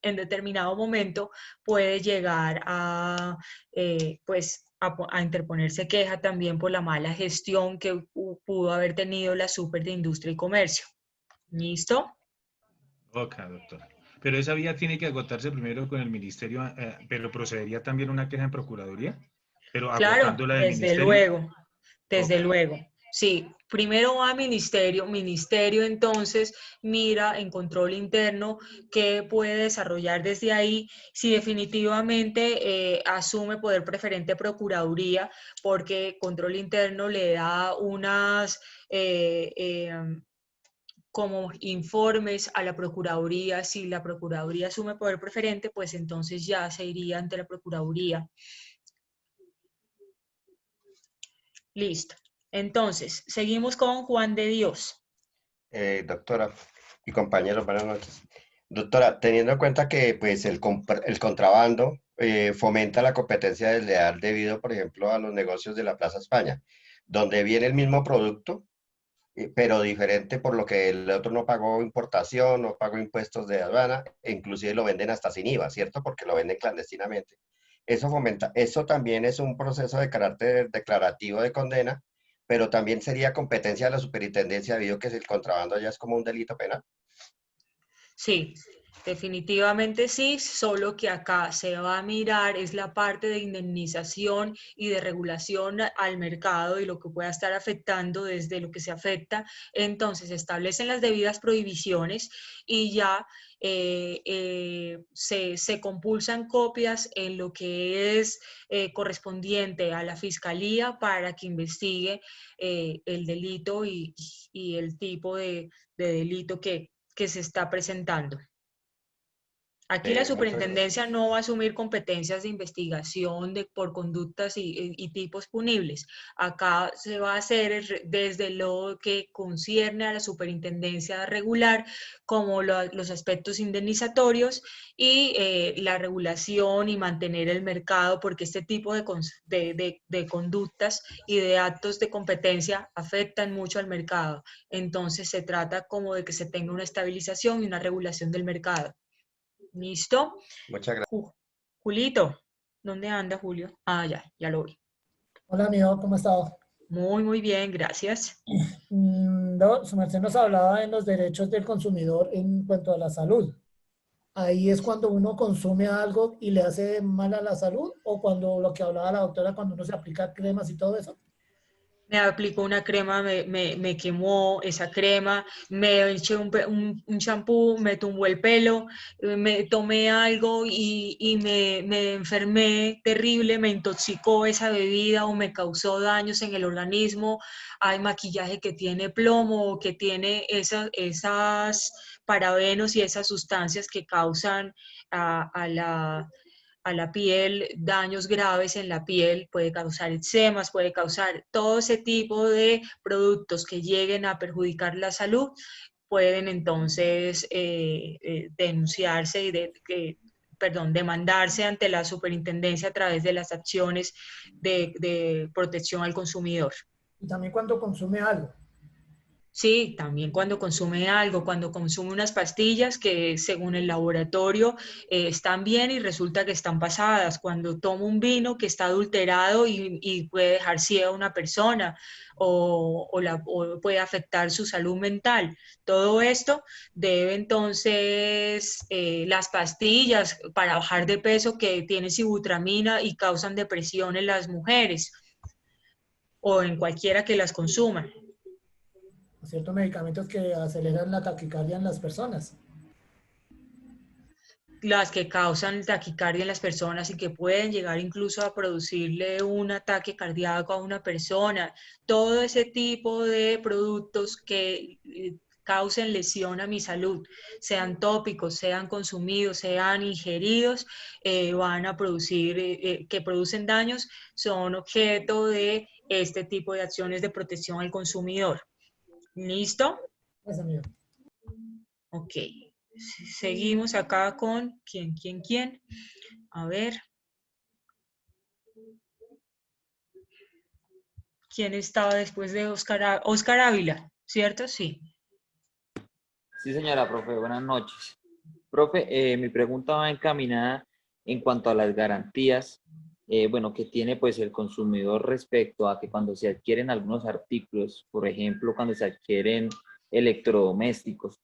en determinado momento puede llegar a interponerse queja también por la mala gestión que pudo haber tenido la Super de Industria y Comercio. ¿Listo? Ok, doctora. Pero esa vía tiene que agotarse primero con el ministerio, pero procedería también una queja en procuraduría, pero Claro, agotándola del desde ministerio. luego, desde Ok. luego. Sí, primero va a ministerio, ministerio entonces mira en control interno qué puede desarrollar desde ahí, si definitivamente asume poder preferente procuraduría, porque control interno le da unas como informes a la procuraduría. Si la procuraduría asume poder preferente, pues entonces ya se iría ante la procuraduría. Listo. Entonces, seguimos con Juan de Dios. Doctora y compañeros, buenas noches. Doctora, teniendo en cuenta que pues, el contrabando fomenta la competencia desleal debido, por ejemplo, a los negocios de la Plaza España, donde viene el mismo producto, pero diferente por lo que el otro no pagó importación, no pagó impuestos de aduana, e inclusive lo venden hasta sin IVA, ¿cierto? Porque lo venden clandestinamente. Eso fomenta, eso también es un proceso de carácter declarativo de condena, pero también sería competencia de la superintendencia, debido a que el contrabando ya es como un delito penal. Sí, definitivamente sí, solo que acá se va a mirar es la parte de indemnización y de regulación al mercado y lo que pueda estar afectando desde lo que se afecta. Entonces se establecen las debidas prohibiciones y ya se compulsan copias en lo que es correspondiente a la fiscalía para que investigue el delito y el tipo de delito que se está presentando. Aquí la Muchas gracias. superintendencia no va a asumir competencias de investigación por conductas y tipos punibles. Acá se va a hacer desde lo que concierne a la superintendencia regular, como los aspectos indemnizatorios y la regulación y mantener el mercado, porque este tipo de conductas y de actos de competencia afectan mucho al mercado. Entonces se trata como de que se tenga una estabilización y una regulación del mercado. ¿Listo? Muchas gracias. Julito, ¿dónde anda Julio? Ah, ya lo vi. Hola, amigo, ¿cómo ha estado? Muy bien, gracias. No, su merced nos hablaba en los derechos del consumidor en cuanto a la salud. Ahí es cuando uno consume algo y le hace mal a la salud, o cuando lo que hablaba la doctora, cuando uno se aplica cremas y todo eso. Me aplicó una crema, me quemó esa crema, me eché un champú, me tumbó el pelo, me tomé algo y me enfermé terrible, me intoxicó esa bebida o me causó daños en el organismo. Hay maquillaje que tiene plomo o que tiene esas parabenos y esas sustancias que causan a la piel, daños graves en la piel, puede causar eczemas, puede causar todo ese tipo de productos que lleguen a perjudicar la salud, pueden entonces denunciarse y demandarse ante la superintendencia a través de las acciones de protección al consumidor. Y también cuando consume algo. Sí, también cuando consume algo, cuando consume unas pastillas que según el laboratorio están bien y resulta que están pasadas, cuando toma un vino que está adulterado y puede dejar ciega a una persona o puede afectar su salud mental. Todo esto debe entonces, las pastillas para bajar de peso que tienen sibutramina y causan depresión en las mujeres o en cualquiera que las consuma. Ciertos medicamentos que aceleran la taquicardia en las personas. Las que causan taquicardia en las personas y que pueden llegar incluso a producirle un ataque cardíaco a una persona. Todo ese tipo de productos que causen lesión a mi salud, sean tópicos, sean consumidos, sean ingeridos, van a producir, que producen daños, son objeto de este tipo de acciones de protección al consumidor. ¿Listo? Pues, amigo. Ok. Seguimos acá con ¿quién? A ver. ¿Quién estaba después de Oscar? Oscar Ávila, ¿cierto? Sí. Sí, señora, profe, buenas noches. Profe, mi pregunta va encaminada en cuanto a las garantías, bueno, que tiene pues el consumidor respecto a que cuando se adquieren algunos artículos, por ejemplo, cuando se adquieren electrodomésticos,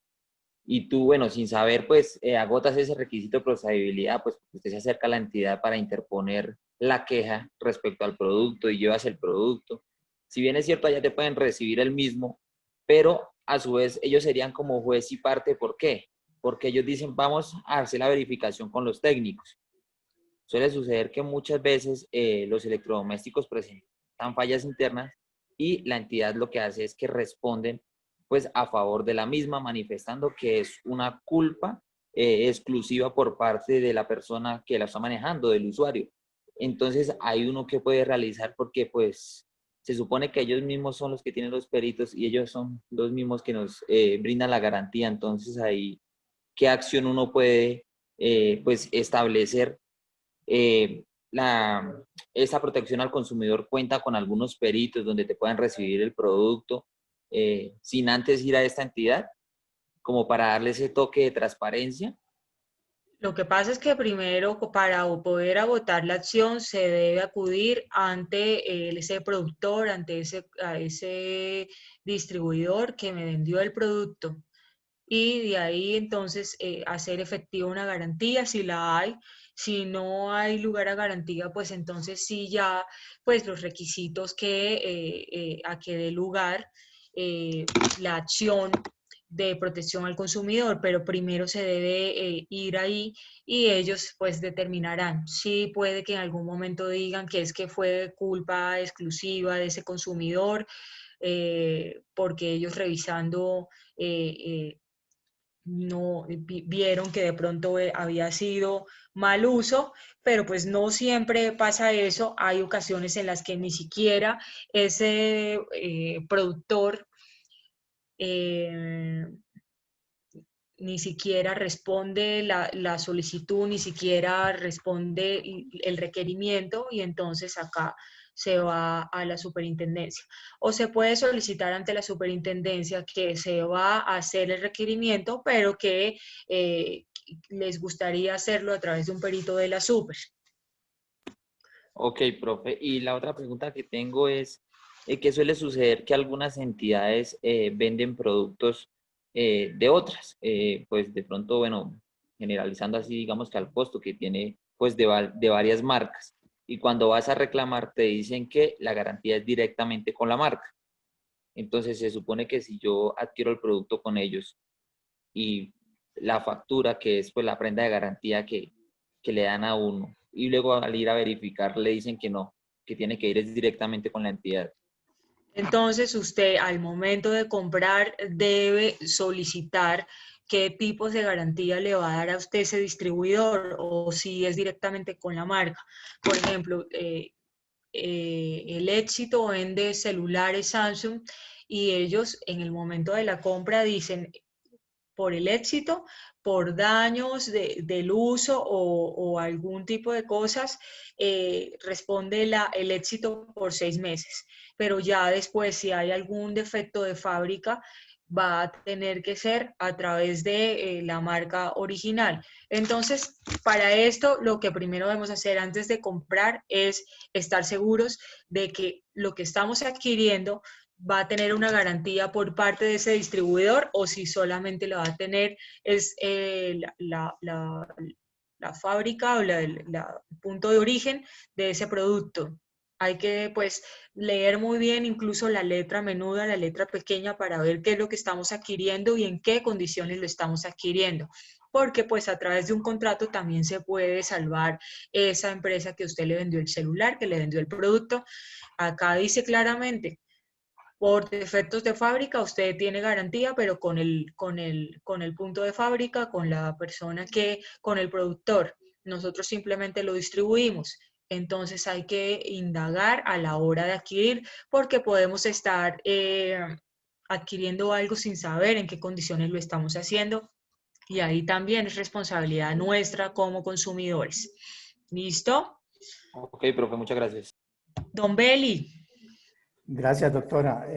y tú, bueno, sin saber, pues, agotas ese requisito de procesabilidad, pues, usted se acerca a la entidad para interponer la queja respecto al producto y llevas el producto. Si bien es cierto, allá te pueden recibir el mismo, pero a su vez ellos serían como juez y parte. ¿Por qué? Porque ellos dicen, vamos a hacer la verificación con los técnicos. Suele suceder que muchas veces los electrodomésticos presentan fallas internas y la entidad lo que hace es que responden pues a favor de la misma, manifestando que es una culpa exclusiva por parte de la persona que la está manejando, del usuario. Entonces hay uno que puede realizar porque pues se supone que ellos mismos son los que tienen los peritos y ellos son los mismos que nos brindan la garantía. Entonces ahí, ¿qué acción uno puede pues establecer? Esa protección al consumidor cuenta con algunos peritos donde te puedan recibir el producto sin antes ir a esta entidad, como para darle ese toque de transparencia. Lo que pasa es que primero, para poder agotar la acción, se debe acudir ante ese productor, ante ese distribuidor que me vendió el producto. Y de ahí entonces hacer efectiva una garantía si la hay. Si no hay lugar a garantía, pues entonces sí ya, pues los requisitos a que dé lugar la acción de protección al consumidor, pero primero se debe ir ahí y ellos pues determinarán. Sí puede que en algún momento digan que es que fue culpa exclusiva de ese consumidor, porque ellos revisando no vieron que de pronto había sido mal uso, pero pues no siempre pasa eso. Hay ocasiones en las que ni siquiera ese productor eh, ni siquiera responde la solicitud, ni siquiera responde el requerimiento y entonces acá se va a la superintendencia. O se puede solicitar ante la superintendencia que se va a hacer el requerimiento, pero que les gustaría hacerlo a través de un perito de la super. Ok, profe. Y la otra pregunta que tengo es, ¿qué suele suceder? Que algunas entidades venden productos de otras, pues de pronto, bueno, generalizando así, digamos que al costo que tiene, pues de varias marcas. Y cuando vas a reclamar, te dicen que la garantía es directamente con la marca. Entonces, se supone que si yo adquiero el producto con ellos y la factura, que es pues la prenda de garantía que le dan a uno, y luego al ir a verificar le dicen que no, que tiene que ir es directamente con la entidad. Entonces, usted al momento de comprar debe solicitar qué tipos de garantía le va a dar a usted ese distribuidor o si es directamente con la marca. Por ejemplo, el Éxito vende celulares Samsung y ellos en el momento de la compra dicen por el Éxito, por daños del uso o algún tipo de cosas, responde el Éxito por 6 meses. Pero ya después, si hay algún defecto de fábrica, va a tener que ser a través de la marca original. Entonces, para esto, lo que primero debemos hacer antes de comprar es estar seguros de que lo que estamos adquiriendo va a tener una garantía por parte de ese distribuidor o si solamente lo va a tener es la fábrica o el punto de origen de ese producto. Hay que pues leer muy bien incluso la letra menuda, la letra pequeña para ver qué es lo que estamos adquiriendo y en qué condiciones lo estamos adquiriendo. Porque pues a través de un contrato también se puede salvar esa empresa que usted le vendió el celular, que le vendió el producto. Acá dice claramente, por defectos de fábrica usted tiene garantía, pero con el punto de fábrica, con la persona con el productor. Nosotros simplemente lo distribuimos. Entonces hay que indagar a la hora de adquirir porque podemos estar adquiriendo algo sin saber en qué condiciones lo estamos haciendo y ahí también es responsabilidad nuestra como consumidores. ¿Listo? Ok, profe, muchas gracias. Don Beli. Gracias, doctora.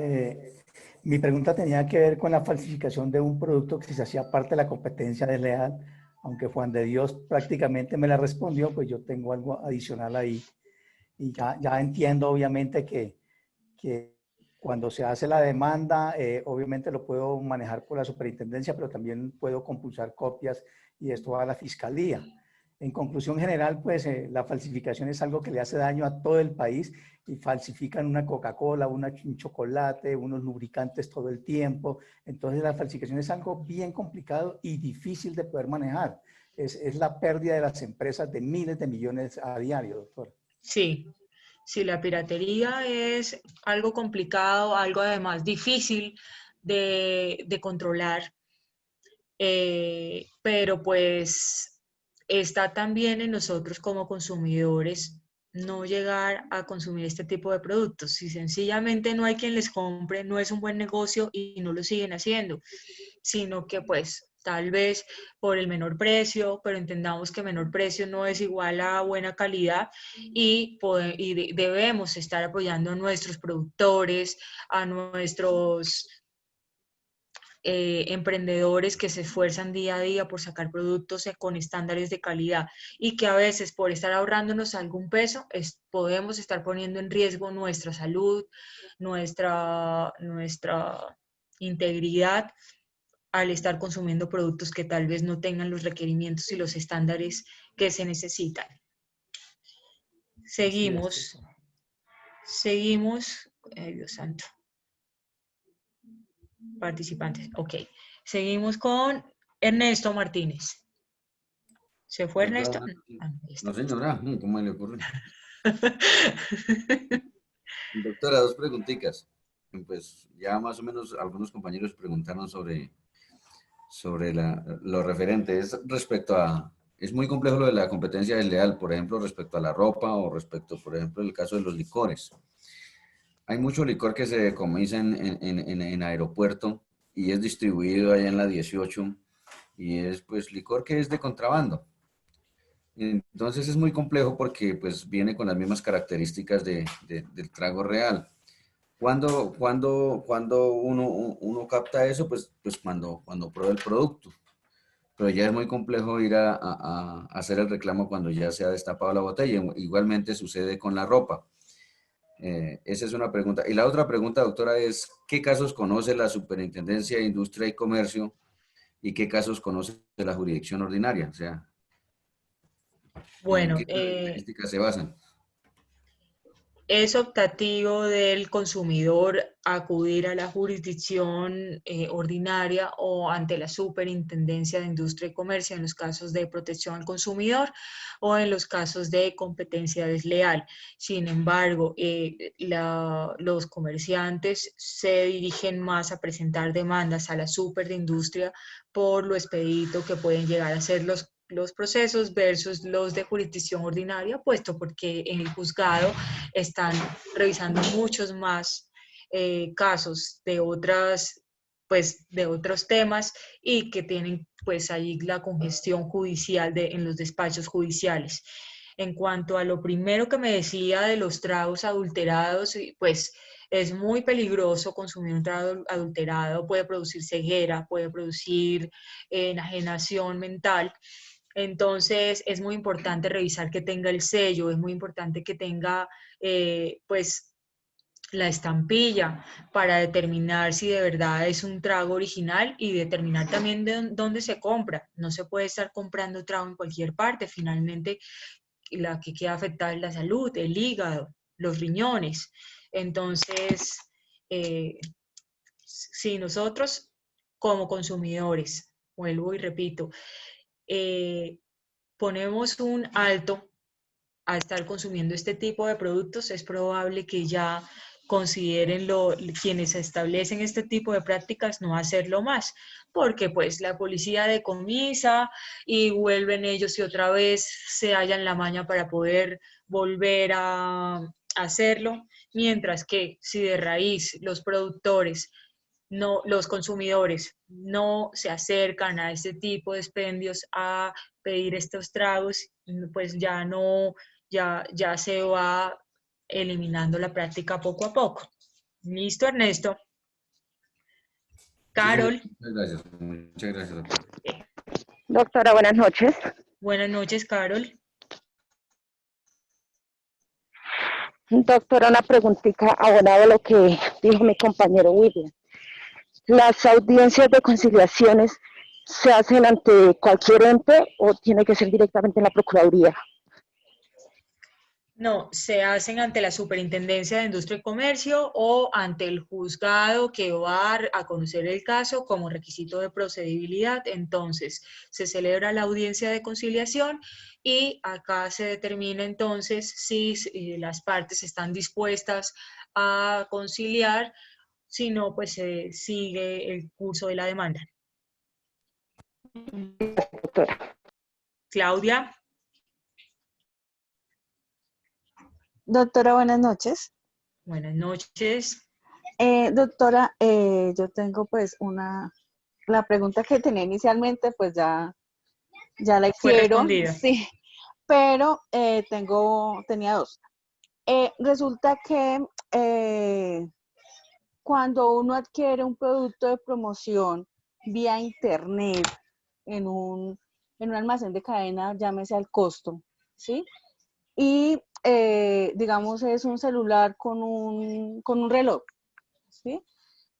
Mi pregunta tenía que ver con la falsificación de un producto que se hacía parte de la competencia desleal, aunque Juan de Dios prácticamente me la respondió, pues yo tengo algo adicional ahí. Y ya entiendo obviamente que cuando se hace la demanda, obviamente lo puedo manejar por la superintendencia, pero también puedo compulsar copias y esto va a la fiscalía. En conclusión general, pues la falsificación es algo que le hace daño a todo el país y falsifican una Coca-Cola, un chocolate, unos lubricantes todo el tiempo. Entonces la falsificación es algo bien complicado y difícil de poder manejar. Es la pérdida de las empresas de miles de millones a diario, doctor. Sí, sí, la piratería es algo complicado, algo además difícil de controlar, pero pues está también en nosotros como consumidores no llegar a consumir este tipo de productos. Si sencillamente no hay quien les compre, no es un buen negocio y no lo siguen haciendo, sino que pues tal vez por el menor precio, pero entendamos que menor precio no es igual a buena calidad y debemos estar apoyando a nuestros productores, a nuestros emprendedores que se esfuerzan día a día por sacar productos con estándares de calidad y que a veces por estar ahorrándonos algún peso podemos estar poniendo en riesgo nuestra salud, nuestra integridad al estar consumiendo productos que tal vez no tengan los requerimientos y los estándares que se necesitan. Seguimos. Ay, Dios santo. Participantes, ok. Seguimos con Ernesto Martínez. ¿Se fue Ernesto? No, señora, ¿cómo le ocurre? Doctora, dos preguntitas. Pues ya más o menos algunos compañeros preguntaron sobre lo referente. Es respecto a, es muy complejo lo de la competencia desleal, por ejemplo, respecto a la ropa o respecto, por ejemplo, el caso de los licores. Hay mucho licor que se decomisa en aeropuerto y es distribuido allá en la 18 y es pues licor que es de contrabando. Entonces es muy complejo porque pues viene con las mismas características del trago real. Cuando uno capta eso, pues cuando prueba el producto. Pero ya es muy complejo ir a hacer el reclamo cuando ya se ha destapado la botella. Igualmente sucede con la ropa. Esa es una pregunta. Y la otra pregunta, doctora, es ¿qué casos conoce la Superintendencia de Industria y Comercio y qué casos conoce la jurisdicción ordinaria? O sea, bueno, ¿en qué características se basan? es optativo del consumidor acudir a la jurisdicción ordinaria o ante la Superintendencia de Industria y Comercio en los casos de protección al consumidor o en los casos de competencia desleal. Sin embargo, los comerciantes se dirigen más a presentar demandas a la Super de Industria por lo expedito que pueden llegar a ser los procesos versus los de jurisdicción ordinaria, puesto porque en el juzgado están revisando muchos más casos de otros temas y que tienen pues ahí la congestión judicial en los despachos judiciales. En cuanto a lo primero que me decía de los tragos adulterados, pues es muy peligroso consumir un trago adulterado, puede producir ceguera, puede producir enajenación mental. Entonces es muy importante revisar que tenga el sello, es muy importante que tenga pues la estampilla para determinar si de verdad es un trago original y determinar también de dónde se compra. No se puede estar comprando trago en cualquier parte. Finalmente la que queda afectada es la salud, el hígado, los riñones. Entonces, si nosotros como consumidores, vuelvo y repito, ponemos un alto a estar consumiendo este tipo de productos, es probable que ya consideren quienes establecen este tipo de prácticas no hacerlo más, porque pues la policía decomisa y vuelven ellos y otra vez se hallan la maña para poder volver a hacerlo, mientras que si de raíz los productores los consumidores no se acercan a este tipo de expendios a pedir estos tragos, pues ya se va eliminando la práctica poco a poco. ¿Listo, Ernesto? Carol. Sí, muchas gracias, doctora. Doctora, buenas noches. Buenas noches, Carol. Doctora, una preguntita abonada a lo que dijo mi compañero William. ¿Las audiencias de conciliaciones se hacen ante cualquier ente o tiene que ser directamente en la Procuraduría? No, se hacen ante la Superintendencia de Industria y Comercio o ante el juzgado que va a conocer el caso como requisito de procedibilidad. Entonces, se celebra la audiencia de conciliación y acá se determina entonces si las partes están dispuestas a conciliar, si no, pues se sigue el curso de la demanda. Claudia. Doctora, buenas noches. Buenas noches. Doctora, yo tengo pues la pregunta que tenía inicialmente, pues ya la Fue hicieron, respondida. sí, pero tenía dos. Resulta que cuando uno adquiere un producto de promoción vía internet en un almacén de cadena, llámese al costo, ¿sí? Y digamos es un celular con un reloj, ¿sí?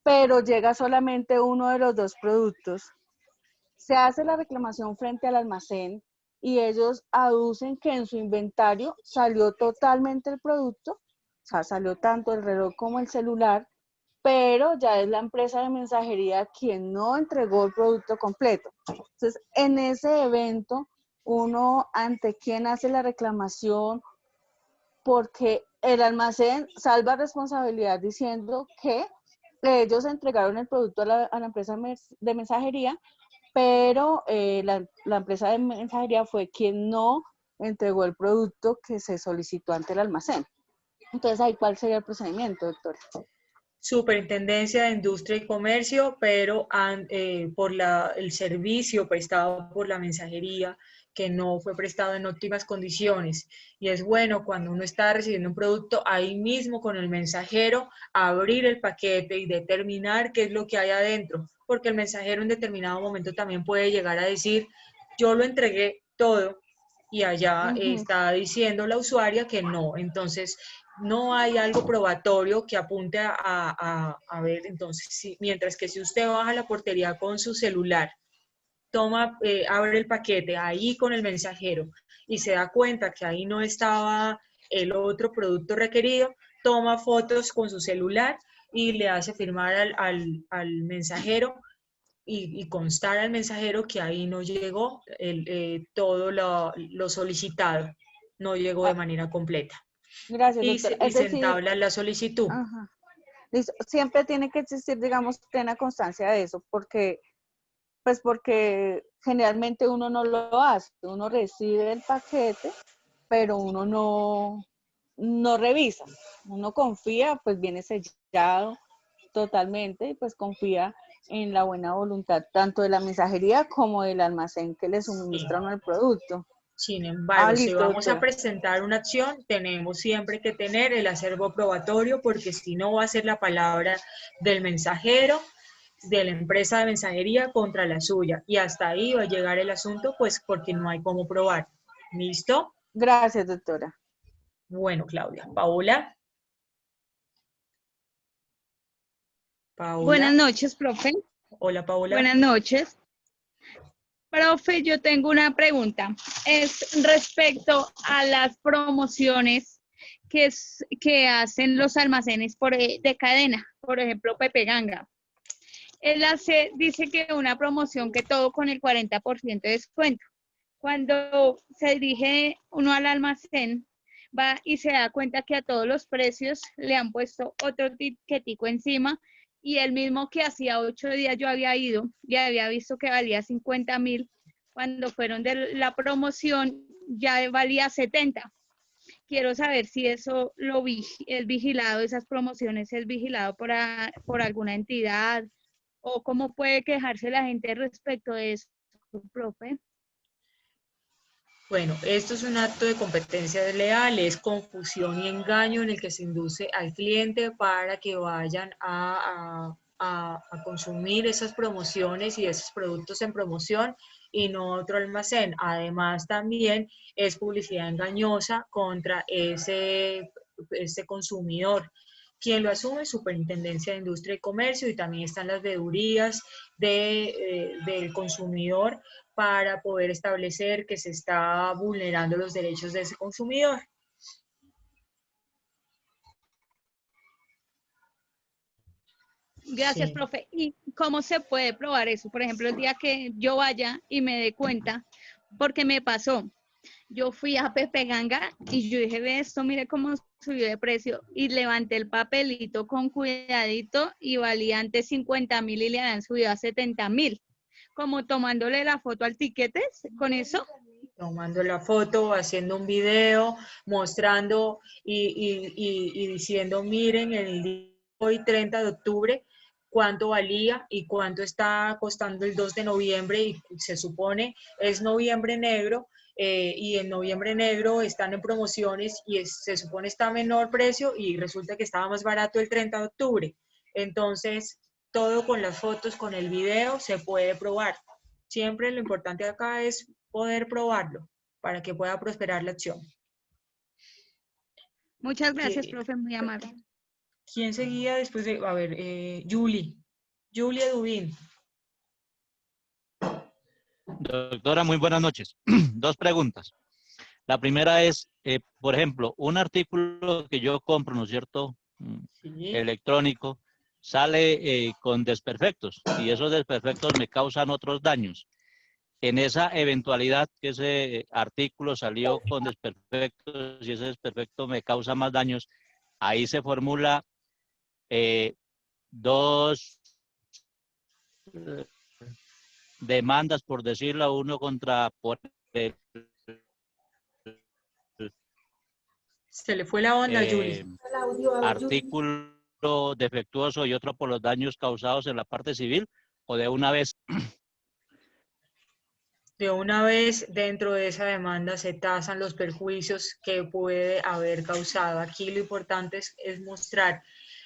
Pero llega solamente uno de los dos productos. Se hace la reclamación frente al almacén y ellos aducen que en su inventario salió totalmente el producto, o sea, salió tanto el reloj como el celular, pero ya es la empresa de mensajería quien no entregó el producto completo. Entonces, en ese evento, uno ante quién hace la reclamación, porque el almacén salva responsabilidad diciendo que ellos entregaron el producto a la empresa de mensajería, pero la empresa de mensajería fue quien no entregó el producto que se solicitó ante el almacén. Entonces, ¿ahí cuál sería el procedimiento, doctora? Superintendencia de Industria y Comercio, pero por el servicio prestado por la mensajería, que no fue prestado en óptimas condiciones. Y es bueno cuando uno está recibiendo un producto, ahí mismo con el mensajero, abrir el paquete y determinar qué es lo que hay adentro, porque el mensajero en determinado momento también puede llegar a decir, yo lo entregué todo, y allá está diciendo la usuaria que no. Entonces, no hay algo probatorio que apunte a ver. Entonces, mientras que si usted baja a la portería con su celular, abre el paquete ahí con el mensajero y se da cuenta que ahí no estaba el otro producto requerido, toma fotos con su celular y le hace firmar al mensajero y constar al mensajero que ahí no llegó todo lo solicitado, no llegó de manera completa. Gracias, Y doctora. se entabla la solicitud. Ajá. Listo. Siempre tiene que existir, digamos, plena constancia de eso, porque generalmente uno no lo hace, uno recibe el paquete, pero uno no revisa, uno confía, pues viene sellado totalmente y pues confía en la buena voluntad tanto de la mensajería como del almacén que le suministran el producto. Sin embargo, si listo, vamos a doctora. presentar una acción, tenemos siempre que tener el acervo probatorio, porque si no va a ser la palabra del mensajero, de la empresa de mensajería contra la suya. Y hasta ahí va a llegar el asunto, pues porque no hay cómo probar. ¿Listo? Gracias, doctora. Bueno, Claudia. Paola. Paola. Buenas noches, profe. Hola, Paola. Buenas noches. Profe, yo tengo una pregunta. Es respecto a las promociones que hacen los almacenes de cadena, por ejemplo, Pepe Ganga. Él dice que una promoción que todo con el 40% de descuento. Cuando se dirige uno al almacén, va y se da cuenta que a todos los precios le han puesto otro tiquetico encima, y el mismo que hacía 8 días yo había ido y había visto que valía 50.000, cuando fueron de la promoción ya valía 70. Quiero saber si eso es vigilado, esas promociones es vigilado por alguna entidad, o cómo puede quejarse la gente respecto de eso, profe. Bueno, esto es un acto de competencia desleal, es confusión y engaño en el que se induce al cliente para que vayan a consumir esas promociones y esos productos en promoción y no otro almacén. Además, también es publicidad engañosa contra ese consumidor. Quien lo asume es Superintendencia de Industria y Comercio, y también están las veedurías del consumidor para poder establecer que se está vulnerando los derechos de ese consumidor. Gracias, sí, profe. ¿Y cómo se puede probar eso? Por ejemplo, el día que yo vaya y me dé cuenta, porque me pasó. Yo fui a Pepe Ganga y yo dije, ve esto, mire cómo subió de precio, y levanté el papelito con cuidadito y valía antes 50.000 y le habían subido a 70.000. Como tomándole la foto al tiquete, con eso tomando la foto, haciendo un video, mostrando y diciendo, miren, el día de hoy, 30 de octubre, cuánto valía y cuánto está costando el 2 de noviembre, y se supone es noviembre negro, y en noviembre negro están en promociones y se supone está a menor precio y resulta que estaba más barato el 30 de octubre. Entonces, todo con las fotos, con el video, se puede probar. Siempre lo importante acá es poder probarlo para que pueda prosperar la acción. Muchas gracias, profe, muy amable. ¿Quién seguía después de, a ver, Julie Dubín? Doctora, muy buenas noches. Dos preguntas. La primera es, por ejemplo, un artículo que yo compro, ¿no es cierto? Sí. Electrónico, sale con desperfectos y esos desperfectos me causan otros daños. En esa eventualidad que ese artículo salió con desperfectos y ese desperfecto me causa más daños, ahí se formula dos demandas, por decirlo, uno contra por el Se le fue la onda, Julie. artículo defectuoso y otro por los daños causados en la parte civil, o de una vez. De una vez dentro de esa demanda se tasan los perjuicios que puede haber causado. Aquí lo importante es mostrar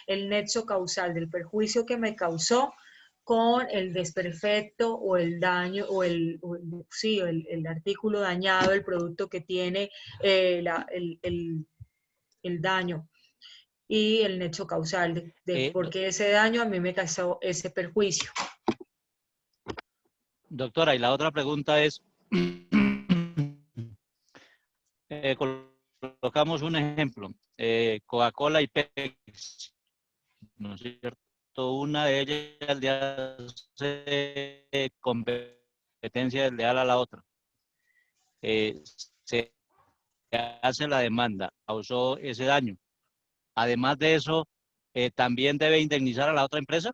el nexo causal del perjuicio que me causó con el desperfecto o el daño o el artículo dañado, el producto que tiene el daño, y el nexo causal de por qué ese daño a mí me causó ese perjuicio. Doctora, y la otra pregunta es, colocamos un ejemplo, Coca-Cola y Pepsi, ¿no es cierto? Una de ellas le hace competencia desleal a la otra. Se hace la demanda, causó ese daño. Además de eso, ¿también debe indemnizar a la otra empresa?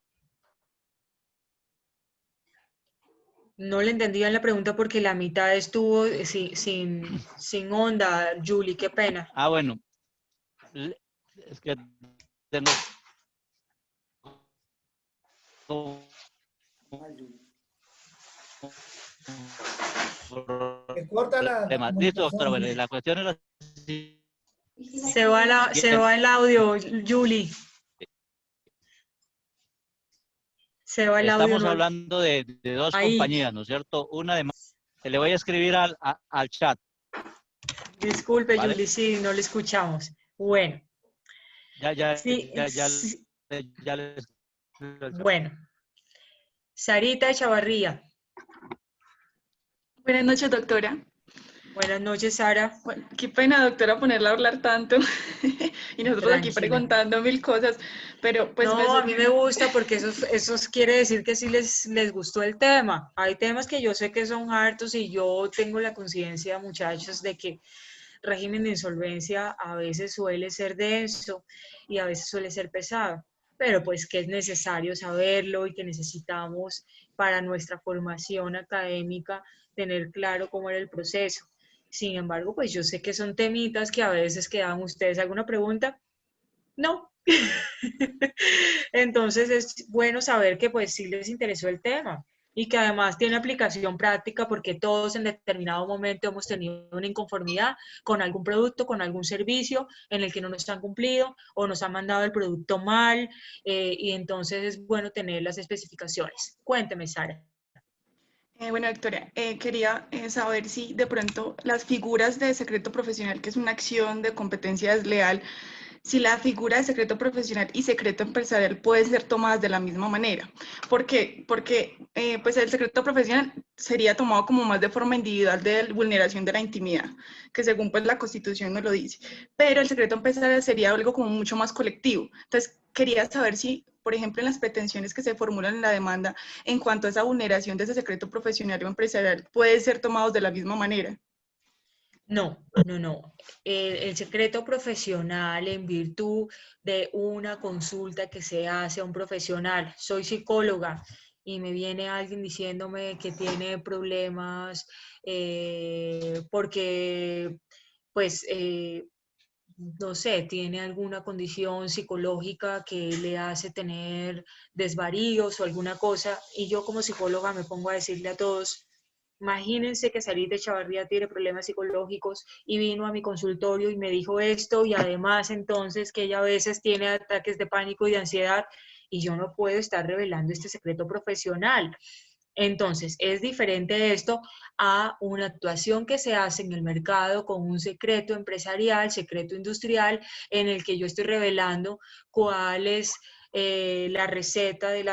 No le entendí bien la pregunta porque la mitad estuvo sin onda, Julie, qué pena. Ah, bueno. Es que tengo... Se corta la Listo, doctora, bueno, la cuestión es la... Se va el audio, Julie. Se va el audio. Estamos hablando de dos compañías, ¿no es cierto? Una de más. Le voy a escribir al chat. Disculpe, ¿Vale? Julie, sí, no le escuchamos. Bueno. Bueno. Sarita Chavarría. Buenas noches, doctora. Buenas noches, Sara. Bueno, qué pena, doctora, ponerla a hablar tanto y nosotros aquí preguntando mil cosas, pero pues... No, a mí me gusta porque eso quiere decir que sí les gustó el tema. Hay temas que yo sé que son hartos y yo tengo la conciencia, muchachos, de que régimen de insolvencia a veces suele ser denso y a veces suele ser pesado, pero pues que es necesario saberlo y que necesitamos para nuestra formación académica tener claro cómo era el proceso. Sin embargo, pues yo sé que son temitas que a veces quedan. ¿Ustedes alguna pregunta? No. Entonces es bueno saber que pues sí les interesó el tema y que además tiene aplicación práctica porque todos en determinado momento hemos tenido una inconformidad con algún producto, con algún servicio en el que no nos han cumplido o nos han mandado el producto mal, y entonces es bueno tener las especificaciones. Cuénteme, Sara. Bueno, doctora, quería saber si de pronto las figuras de secreto profesional, que es una acción de competencia desleal, si la figura de secreto profesional y secreto empresarial pueden ser tomadas de la misma manera. ¿Por qué? Porque pues el secreto profesional sería tomado como más de forma individual de vulneración de la intimidad, que según pues la Constitución nos lo dice. Pero el secreto empresarial sería algo como mucho más colectivo. Entonces, quería saber si, por ejemplo, en las pretensiones que se formulan en la demanda en cuanto a esa vulneración de ese secreto profesional o empresarial, pueden ser tomados de la misma manera. No. El secreto profesional en virtud de una consulta que se hace a un profesional. Soy psicóloga y me viene alguien diciéndome que tiene problemas porque, pues, no sé, tiene alguna condición psicológica que le hace tener desvaríos o alguna cosa, y yo como psicóloga me pongo a decirle a todos, imagínense que Sarita Echavarría tiene problemas psicológicos y vino a mi consultorio y me dijo esto, y además entonces que ella a veces tiene ataques de pánico y de ansiedad, y yo no puedo estar revelando este secreto profesional. Entonces, es diferente esto a una actuación que se hace en el mercado con un secreto empresarial, secreto industrial, en el que yo estoy revelando cuál es la receta del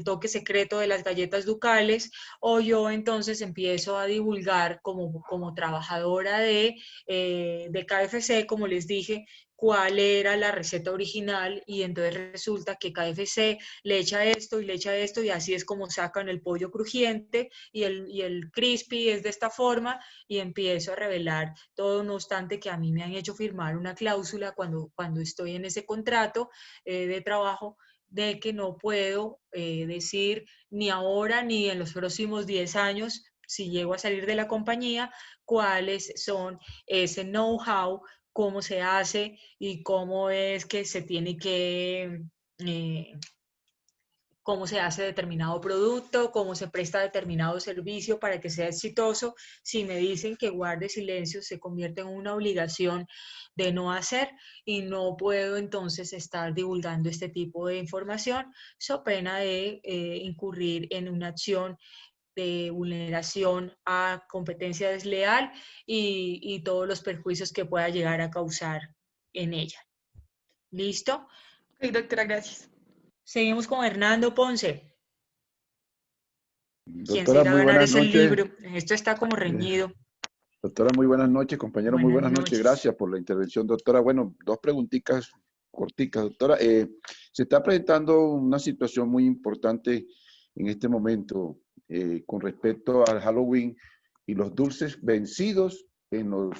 toque secreto de las galletas ducales, o yo entonces empiezo a divulgar como trabajadora de KFC, como les dije, cuál era la receta original, y entonces resulta que KFC le echa esto y le echa esto, y así es como sacan el pollo crujiente y el crispy es de esta forma, y empiezo a revelar todo, no obstante que a mí me han hecho firmar una cláusula cuando estoy en ese contrato de trabajo, de que no puedo decir ni ahora ni en los próximos 10 años, si llego a salir de la compañía, cuáles son ese know-how, cómo se hace y cómo es que se tiene que, cómo se hace determinado producto, cómo se presta determinado servicio para que sea exitoso. Si me dicen que guarde silencio, se convierte en una obligación de no hacer, y no puedo entonces estar divulgando este tipo de información, so pena de incurrir en una acción de vulneración a competencia desleal y todos los perjuicios que pueda llegar a causar en ella. ¿Listo? Ok, doctora, gracias. Seguimos con Hernando Ponce. ¿Quién se Doctora, irá a muy ganar buenas ese noches. libro? Esto está como reñido. Doctora, muy buenas noches. Compañero, muy Buenas buenas noches. noches. Gracias por la intervención, doctora. Bueno, dos preguntitas corticas, doctora. Se está presentando una situación muy importante en este momento con respecto al Halloween y los dulces vencidos en los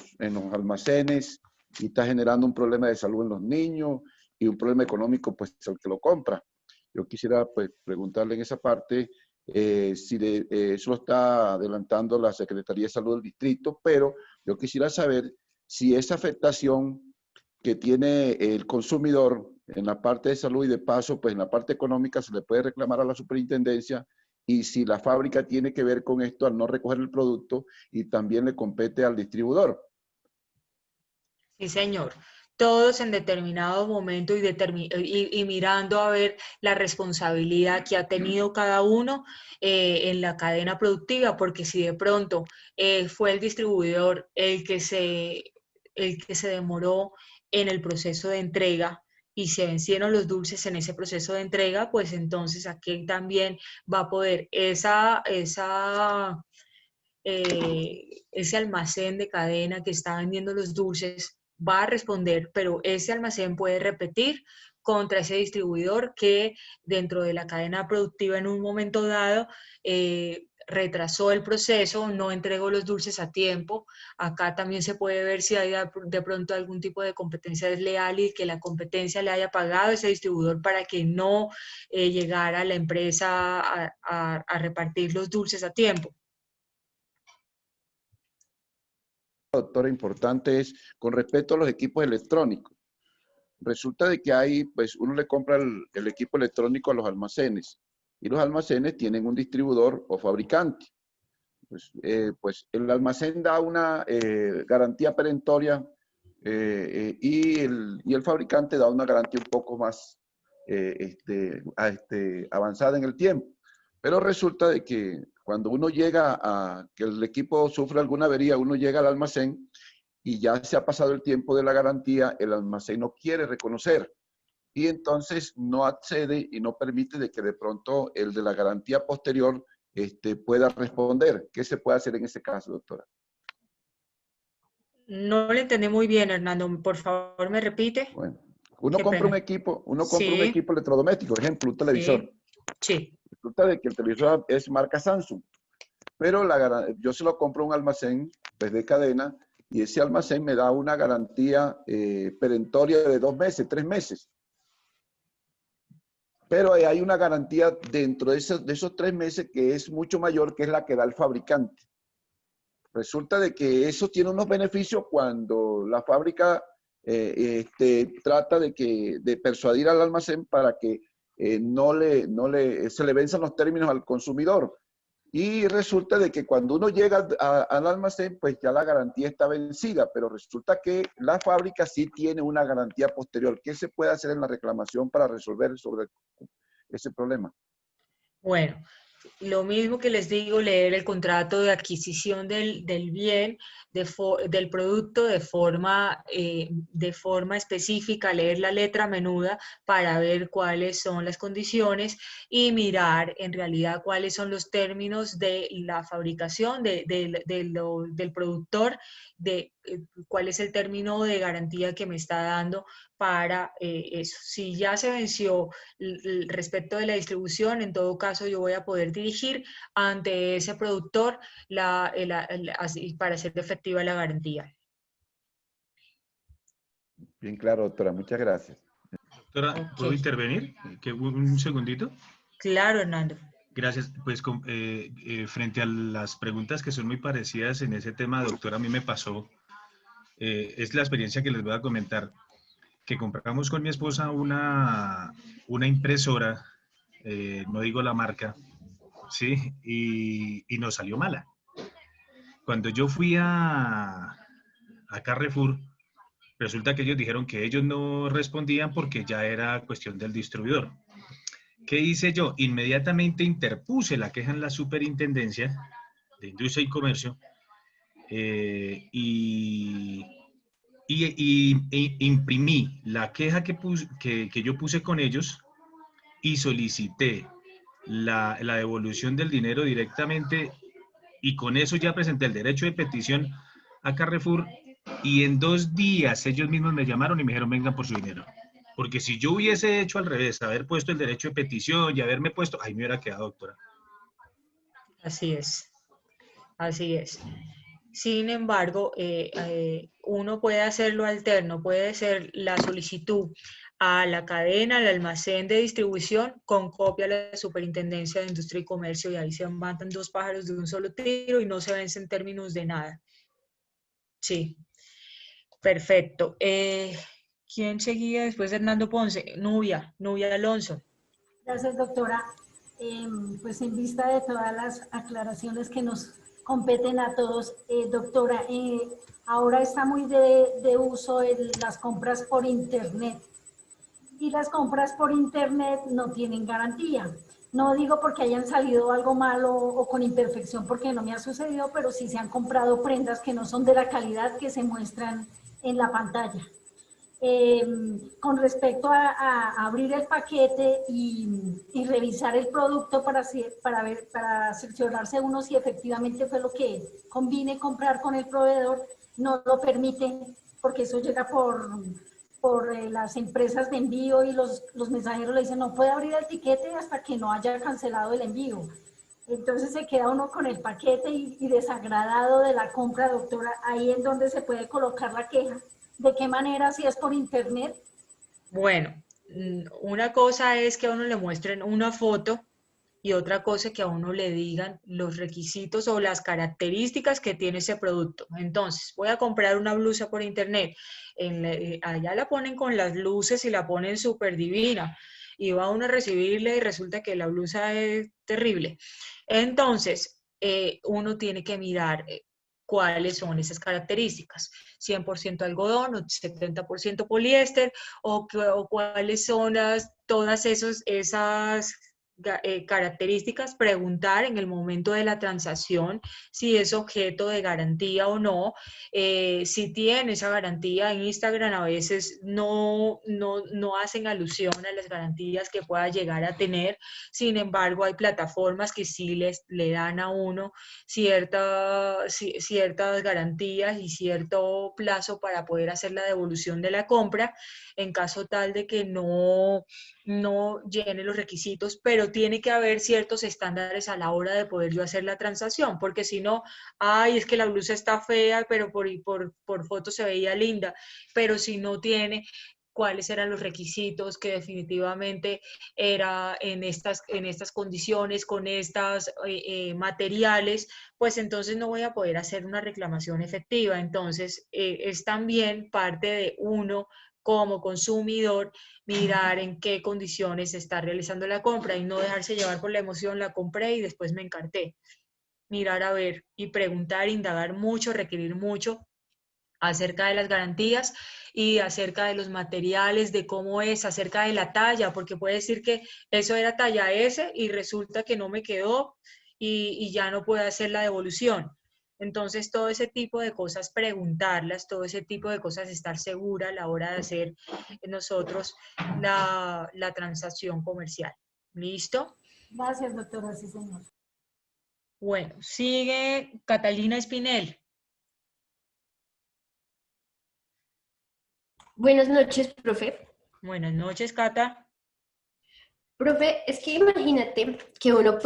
almacenes, y está generando un problema de salud en los niños y un problema económico, pues, al que lo compra. Yo quisiera, pues, preguntarle en esa parte si eso lo está adelantando la Secretaría de Salud del distrito, pero yo quisiera saber si esa afectación que tiene el consumidor en la parte de salud y de paso, pues en la parte económica se le puede reclamar a la superintendencia, y si la fábrica tiene que ver con esto al no recoger el producto y también le compete al distribuidor. Sí, señor. Todos en determinado momento y mirando a ver la responsabilidad que ha tenido cada uno en la cadena productiva, porque si de pronto fue el distribuidor el que se demoró en el proceso de entrega y se vencieron los dulces en ese proceso de entrega, pues entonces aquí también va a poder ese almacén de cadena que está vendiendo los dulces va a responder, pero ese almacén puede repetir contra ese distribuidor que dentro de la cadena productiva en un momento dado retrasó el proceso, no entregó los dulces a tiempo. Acá también se puede ver si hay de pronto algún tipo de competencia desleal y que la competencia le haya pagado a ese distribuidor para que no llegara a la empresa a repartir los dulces a tiempo. Doctora, importante es con respecto a los equipos electrónicos. Resulta de que hay, pues uno le compra el equipo electrónico a los almacenes, y los almacenes tienen un distribuidor o fabricante. Pues el almacén da una garantía perentoria y el fabricante da una garantía un poco más avanzada en el tiempo. Pero resulta de que cuando uno llega a que el equipo sufre alguna avería, uno llega al almacén y ya se ha pasado el tiempo de la garantía, el almacén no quiere reconocer y entonces no accede y no permite de que de pronto el de la garantía posterior pueda responder. ¿Qué se puede hacer en ese caso, doctora? No le entendí muy bien, Hernando. Por favor, ¿me repite? Bueno, uno Qué compra pena. un equipo, Sí. electrodoméstico, ejemplo, un televisor. Sí. Resulta de que el televisor es marca Samsung, pero yo se lo compro a un almacén pues, de cadena, y ese almacén me da una garantía perentoria de 2 meses, 3 meses. pero hay una garantía dentro de esos 3 meses que es mucho mayor, que es la que da el fabricante. Resulta de que eso tiene unos beneficios cuando la fábrica trata de persuadir al almacén para que se le venzan los términos al consumidor. Y resulta de que cuando uno llega al almacén, pues ya la garantía está vencida, pero resulta que la fábrica sí tiene una garantía posterior. ¿Qué se puede hacer en la reclamación para resolver sobre ese problema? Bueno, lo mismo que les digo, leer el contrato de adquisición del bien, del producto de forma específica, leer la letra menuda para ver cuáles son las condiciones y mirar en realidad cuáles son los términos de la fabricación del productor, cuál es el término de garantía que me está dando para eso. Si ya se venció respecto de la distribución, en todo caso yo voy a poder dirigir ante ese productor para hacer efectiva la garantía. Bien claro, doctora. Muchas gracias. Doctora, ¿puedo intervenir? Un segundito. Claro, Hernando. Gracias. Pues frente a las preguntas que son muy parecidas en ese tema, doctora, a mí me pasó, es la experiencia que les voy a comentar, que compramos con mi esposa una impresora, no digo la marca, ¿sí? Y nos salió mala. Cuando yo fui a Carrefour, resulta que ellos dijeron que ellos no respondían porque ya era cuestión del distribuidor. ¿Qué hice yo? Inmediatamente interpuse la queja en la Superintendencia de Industria y Comercio y imprimí la queja que yo puse con ellos y solicité la devolución del dinero directamente y con eso ya presenté el derecho de petición a Carrefour y en 2 días ellos mismos me llamaron y me dijeron vengan por su dinero. Porque si yo hubiese hecho al revés, haber puesto el derecho de petición y haberme puesto, ahí me hubiera quedado, doctora. Así es, así es. Sin embargo, uno puede hacerlo alterno, puede ser la solicitud a la cadena, al almacén de distribución con copia a la Superintendencia de Industria y Comercio y ahí se matan 2 pájaros de un solo tiro y no se vencen términos de nada. Sí, perfecto. ¿Quién seguía después de Hernando Ponce? Nubia Alonso. Gracias, doctora. Pues en vista de todas las aclaraciones que nos competen a todos, doctora, ahora está muy de uso las compras por internet y las compras por internet no tienen garantía. No digo porque hayan salido algo malo o con imperfección, porque no me ha sucedido, pero sí se han comprado prendas que no son de la calidad que se muestran en la pantalla. Con respecto a abrir el paquete y revisar el producto para cerciorarse uno si efectivamente fue lo que conviene comprar con el proveedor, no lo permiten porque eso llega por las empresas de envío y los mensajeros le dicen no puede abrir el tiquete hasta que no haya cancelado el envío. Entonces se queda uno con el paquete y desagradado de la compra, doctora. Ahí es donde se puede colocar la queja. ¿De qué manera si es por internet? Bueno, una cosa es que a uno le muestren una foto y otra cosa que a uno le digan los requisitos o las características que tiene ese producto. Entonces, voy a comprar una blusa por internet. Allá la ponen con las luces y la ponen súper divina. Y va uno a recibirla y resulta que la blusa es terrible. Entonces, uno tiene que mirar cuáles son esas características, 100% algodón o 70% poliéster, o cuáles son todas esas características, preguntar en el momento de la transacción si es objeto de garantía o no, si tiene esa garantía. En Instagram a veces no hacen alusión a las garantías que pueda llegar a tener, sin embargo hay plataformas que sí le dan a uno ciertas garantías y cierto plazo para poder hacer la devolución de la compra en caso tal de que no llene los requisitos, pero tiene que haber ciertos estándares a la hora de poder yo hacer la transacción, porque si no, ay, es que la blusa está fea, pero por foto se veía linda, pero si no tiene cuáles eran los requisitos, que definitivamente era en estas condiciones, con estos materiales, pues entonces no voy a poder hacer una reclamación efectiva. Entonces, es también parte de uno como consumidor mirar en qué condiciones se está realizando la compra y no dejarse llevar por la emoción, la compré y después me encarté. Mirar a ver y preguntar, indagar mucho, requerir mucho acerca de las garantías y acerca de los materiales, de cómo es, acerca de la talla, porque puede decir que eso era talla S y resulta que no me quedó y ya no puedo hacer la devolución. Entonces, todo ese tipo de cosas, preguntarlas, todo ese tipo de cosas, estar segura a la hora de hacer nosotros la transacción comercial. ¿Listo? Gracias, doctora, sí, señor. Bueno, sigue Catalina Espinel. Buenas noches, profe. Buenas noches, Cata. Profe, es que imagínate que uno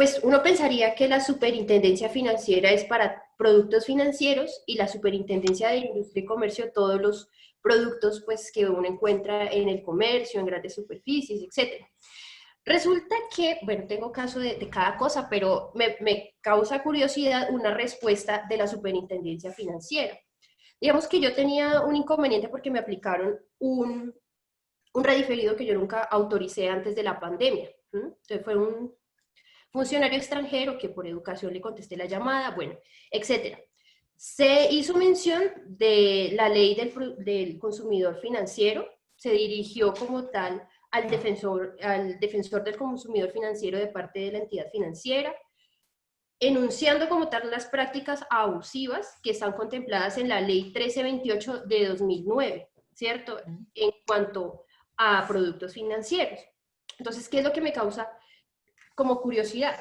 pensaría que la superintendencia financiera es para productos financieros y la superintendencia de industria y comercio, todos los productos pues que uno encuentra en el comercio, en grandes superficies, etc. Resulta que, bueno, tengo caso de cada cosa, pero me causa curiosidad una respuesta de la superintendencia financiera. Digamos que yo tenía un inconveniente porque me aplicaron un rediferido que yo nunca autoricé antes de la pandemia. Entonces fue un funcionario extranjero que por educación le contesté la llamada, bueno, etcétera. Se hizo mención de la ley del consumidor financiero, se dirigió como tal al defensor del consumidor financiero de parte de la entidad financiera, enunciando como tal las prácticas abusivas que están contempladas en la ley 1328 de 2009, ¿cierto? En cuanto a productos financieros. Entonces, ¿qué es lo que me causa como curiosidad?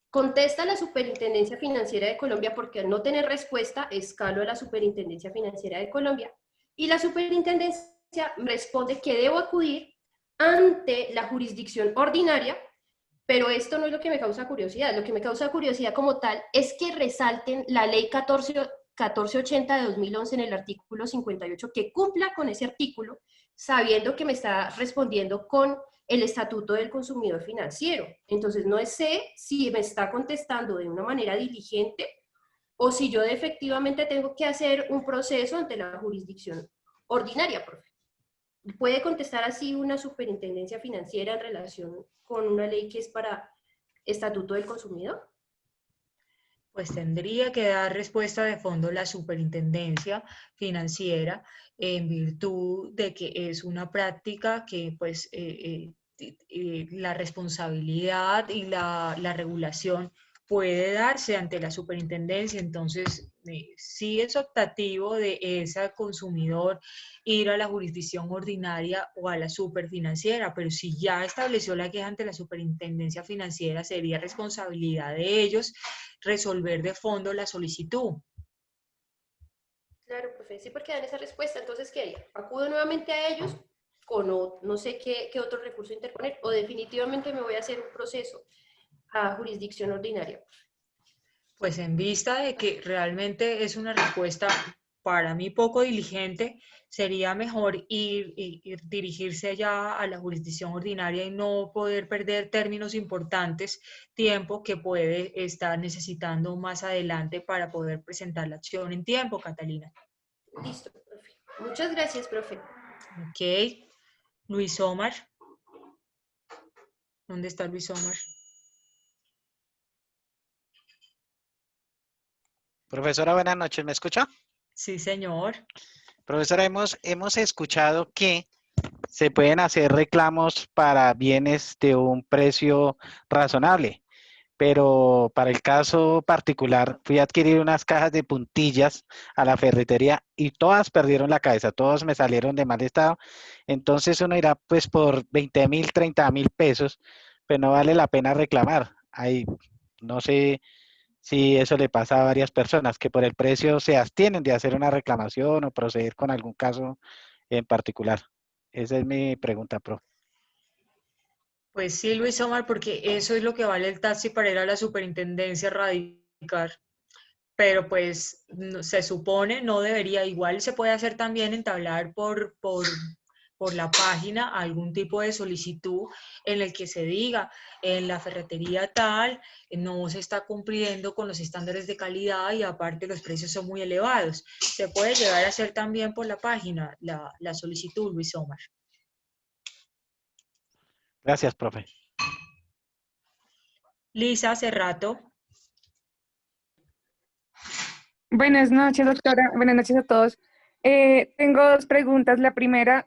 Contesta la Superintendencia Financiera de Colombia porque al no tener respuesta, escalo a la Superintendencia Financiera de Colombia y la Superintendencia responde que debo acudir ante la jurisdicción ordinaria, pero esto no es lo que me causa curiosidad. Lo que me causa curiosidad como tal es que resalten la ley 1480 de 2011 en el artículo 58, que cumpla con ese artículo, sabiendo que me está respondiendo con el Estatuto del Consumidor Financiero. Entonces, no sé si me está contestando de una manera diligente o si yo efectivamente tengo que hacer un proceso ante la jurisdicción ordinaria, profe. ¿Puede contestar así una superintendencia financiera en relación con una ley que es para Estatuto del Consumidor? Pues tendría que dar respuesta de fondo la superintendencia financiera en virtud de que es una práctica que pues la responsabilidad y la regulación puede darse ante la superintendencia. Entonces, sí es optativo de ese consumidor ir a la jurisdicción ordinaria o a la superfinanciera, pero si ya estableció la queja ante la superintendencia financiera, sería responsabilidad de ellos resolver de fondo la solicitud. Claro, profe, sí, porque dan esa respuesta. Entonces, ¿qué haría? ¿Acudo nuevamente a ellos o no sé qué otro recurso interponer? ¿O definitivamente me voy a hacer un proceso a jurisdicción ordinaria? Pues en vista de que realmente es una respuesta para mí poco diligente, sería mejor ir dirigirse ya a la jurisdicción ordinaria y no poder perder términos importantes, tiempo que puede estar necesitando más adelante para poder presentar la acción en tiempo, Catalina. Listo, profe. Muchas gracias, profe. Ok. Luis Omar. ¿Dónde está Luis Omar? Profesora, buenas noches, ¿me escucha? Sí, señor. Profesora, hemos escuchado que se pueden hacer reclamos para bienes de un precio razonable, pero para el caso particular fui a adquirir unas cajas de puntillas a la ferretería y todas perdieron la cabeza, todos me salieron de mal estado. Entonces uno irá pues por 20.000, 30.000 pesos, pero no vale la pena reclamar. Ahí no sé si eso le pasa a varias personas, que por el precio se abstienen de hacer una reclamación o proceder con algún caso en particular. Esa es mi pregunta, profe. Pues sí, Luis Omar, porque eso es lo que vale el taxi para ir a la superintendencia a radicar. Pero pues se supone, no debería, igual se puede hacer también entablar por por la página algún tipo de solicitud en el que se diga en la ferretería tal no se está cumpliendo con los estándares de calidad y aparte los precios son muy elevados. Se puede llegar a hacer también por la página la solicitud, Luis Omar. Gracias, profe. Lisa Cerrato. Buenas noches, doctora. Buenas noches a todos. Tengo dos preguntas. La primera,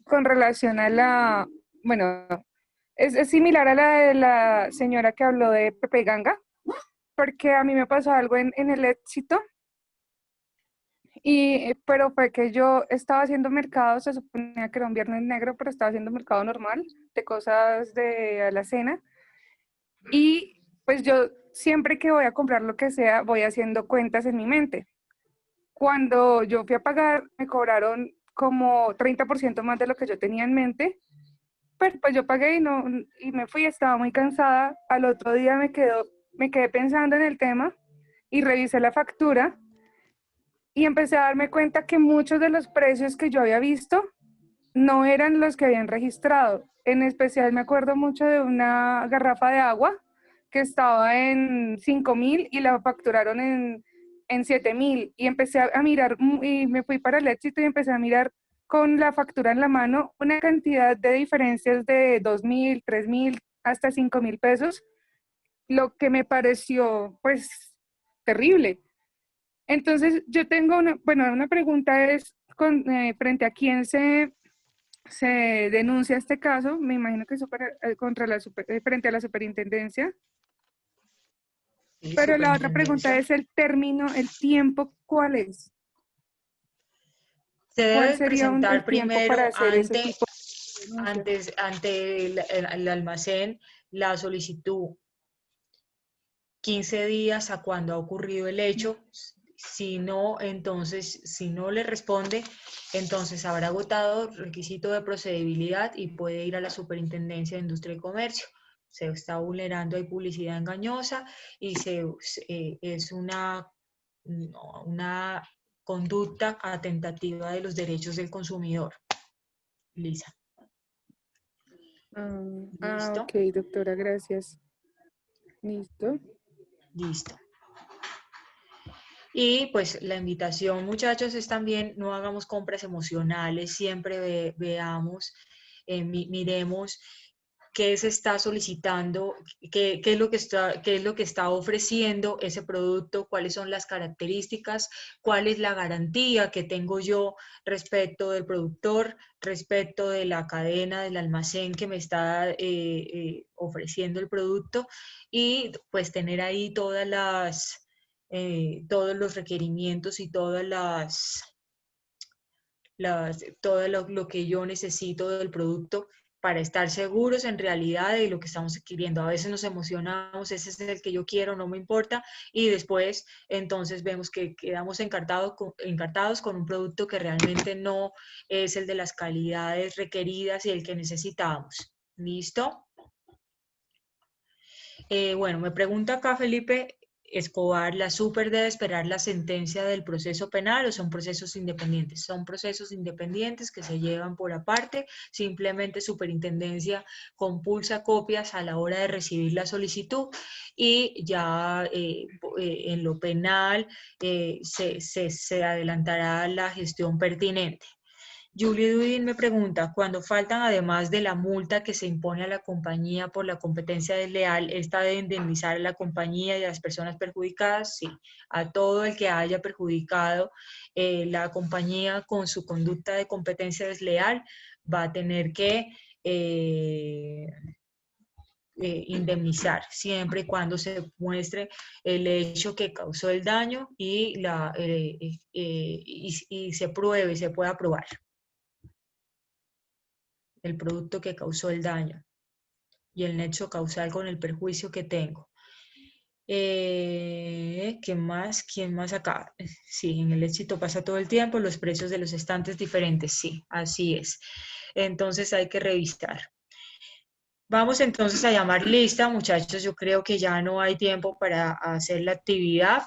con relación a la, bueno, es similar a la de la señora que habló de Pepe Ganga, porque a mí me pasó algo en el Éxito, pero fue que yo estaba haciendo mercado, se suponía que era un viernes negro, pero estaba haciendo mercado normal, de cosas de alacena, y pues yo siempre que voy a comprar lo que sea, voy haciendo cuentas en mi mente. Cuando yo fui a pagar, me cobraron como 30% más de lo que yo tenía en mente, pero pues yo pagué y me fui, estaba muy cansada. Al otro día me quedé pensando en el tema y revisé la factura y empecé a darme cuenta que muchos de los precios que yo había visto no eran los que habían registrado. En especial me acuerdo mucho de una garrafa de agua que estaba en 5.000 y la facturaron en 7.000, y empecé a mirar y me fui para el Éxito y empecé a mirar con la factura en la mano una cantidad de diferencias de 2.000, 3.000, hasta 5.000 pesos, lo que me pareció pues terrible. Entonces yo tengo una pregunta es frente a quién se denuncia este caso. Me imagino que frente a la superintendencia. Pero la otra pregunta es el término, el tiempo, ¿cuál es? Se ¿Cuál debe sería el presentar tiempo primero para hacer ese tipo de denuncias? ante el almacén la solicitud 15 días a cuando ha ocurrido el hecho. Si no, entonces, si no le responde, entonces habrá agotado requisito de procedibilidad y puede ir a la Superintendencia de Industria y Comercio. Se está vulnerando, hay publicidad engañosa y es una conducta atentativa de los derechos del consumidor. Lisa. ¿Listo? Ok, doctora, gracias. Listo. Listo. Y pues la invitación, muchachos, es también no hagamos compras emocionales, siempre veamos, miremos qué se está solicitando, qué es lo que está ofreciendo ese producto, cuáles son las características, cuál es la garantía que tengo yo respecto del productor, respecto de la cadena, del almacén que me está ofreciendo el producto, y pues tener ahí todos los requerimientos y todo lo que yo necesito del producto para estar seguros en realidad de lo que estamos adquiriendo. A veces nos emocionamos, ese es el que yo quiero, no me importa, y después entonces vemos que quedamos encartados con un producto que realmente no es el de las calidades requeridas y el que necesitamos. ¿Listo? Bueno, me pregunta acá Felipe Escobar, ¿la super debe esperar la sentencia del proceso penal o son procesos independientes? Son procesos independientes que se llevan por aparte, simplemente superintendencia compulsa copias a la hora de recibir la solicitud y ya en lo penal se adelantará la gestión pertinente. Julie Dudin me pregunta, cuando faltan además de la multa que se impone a la compañía por la competencia desleal, ¿esta debe indemnizar a la compañía y a las personas perjudicadas? Sí, a todo el que haya perjudicado la compañía con su conducta de competencia desleal va a tener que indemnizar, siempre y cuando se muestre el hecho que causó el daño y se pruebe y se pueda probar el producto que causó el daño y el nexo causal con el perjuicio que tengo. ¿Quién más acá? Sí, en el Éxito pasa todo el tiempo, los precios de los estantes diferentes, sí, así es. Entonces hay que revisar. Vamos entonces a llamar lista, muchachos, yo creo que ya no hay tiempo para hacer la actividad.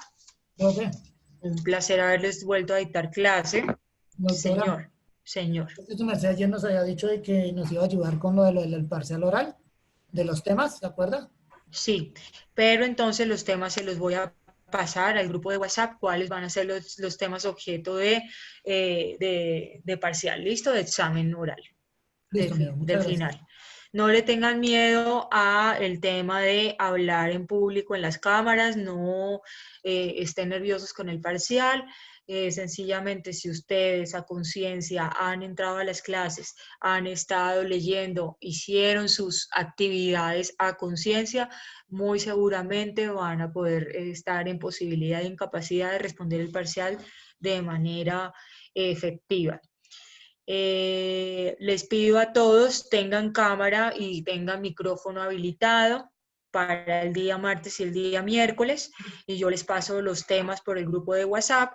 Profe. Un placer haberles vuelto a dictar clase. Doctora. Señor. señor. Su merced ayer nos había dicho de que nos iba a ayudar con lo del parcial oral, de los temas, ¿se acuerda? Sí, pero entonces los temas se los voy a pasar al grupo de WhatsApp, cuáles van a ser los temas objeto de parcial, ¿listo? De examen oral, Listo, amigo, del muchas gracias. final. No le tengan miedo a el tema de hablar en público en las cámaras, no estén nerviosos con el parcial. Sencillamente, si ustedes a conciencia han entrado a las clases, han estado leyendo, hicieron sus actividades a conciencia, muy seguramente van a poder estar en posibilidad y en capacidad de responder el parcial de manera efectiva. Les pido a todos tengan cámara y tengan micrófono habilitado para el día martes y el día miércoles, y yo les paso los temas por el grupo de WhatsApp,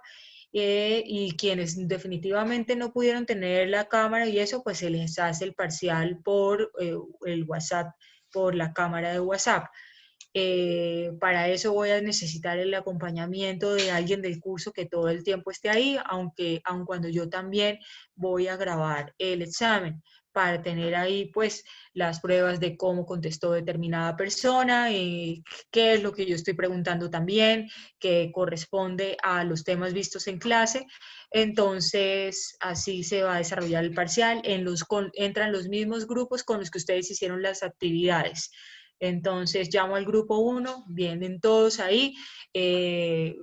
y quienes definitivamente no pudieron tener la cámara y eso, pues se les hace el parcial por el WhatsApp, por la cámara de WhatsApp. Para eso voy a necesitar el acompañamiento de alguien del curso que todo el tiempo esté ahí, aun cuando yo también voy a grabar el examen, para tener ahí pues las pruebas de cómo contestó determinada persona, qué es lo que yo estoy preguntando también, que corresponde a los temas vistos en clase. Entonces así se va a desarrollar el parcial, entran los mismos grupos con los que ustedes hicieron las actividades. Entonces llamo al grupo 1, vienen todos ahí,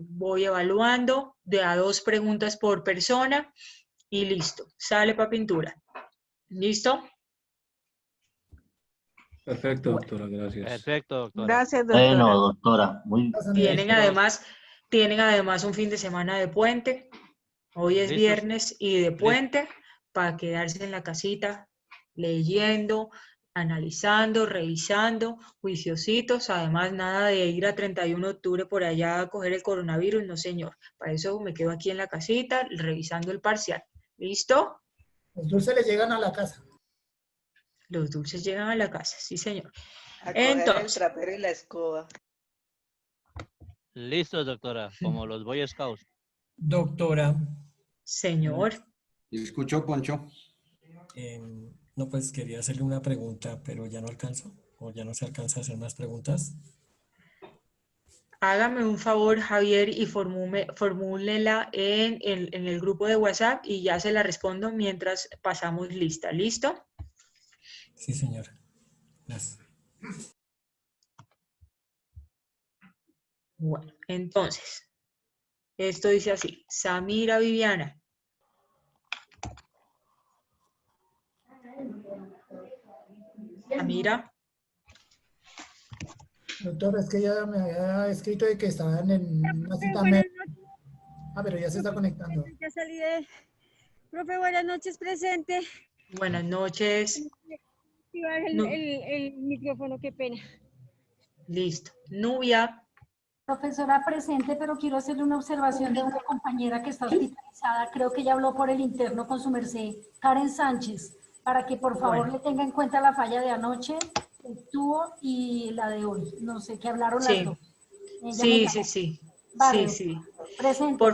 voy evaluando de a 2 preguntas por persona y listo, sale para pintura. ¿Listo? Perfecto, doctora, gracias. Perfecto, doctora. Gracias, doctora. Bueno, doctora, muy Tienen además un fin de semana de puente. Hoy es Listos. viernes y de puente, para quedarse en la casita leyendo, analizando, revisando, juiciositos. Además, nada de ir a 31 de octubre por allá a coger el coronavirus, no señor. Para eso me quedo aquí en la casita revisando el parcial. ¿Listo? Los dulces le llegan a la casa. Los dulces llegan a la casa, sí señor. A coger el Entonces, trapero y la escoba. Listo, doctora, como los Boy Scouts. Doctora. Señor. ¿Escuchó, Poncho? No, pues quería hacerle una pregunta, pero ya no alcanzo, o ya no se alcanza a hacer más preguntas. Hágame un favor, Javier, y formúlela en el grupo de WhatsApp y ya se la respondo mientras pasamos lista. ¿Listo? Sí, señora. Gracias. Bueno, entonces, esto dice así: Samira Viviana. Samira. Doctor, es que ella me había escrito de que estaban en una cita médica. Ah, pero ya se está conectando. Ya salí de... Profe, buenas noches, presente. Buenas noches. Activar el micrófono, qué pena. Listo. Nubia. Profesora presente, pero quiero hacerle una observación de una compañera que está hospitalizada. Creo que ella habló por el interno con su merced, Karen Sánchez, para que por favor le tenga en cuenta la falla de anoche, el tubo y la de hoy. No sé, que hablaron las dos. Sí. Vale, Sí. presente.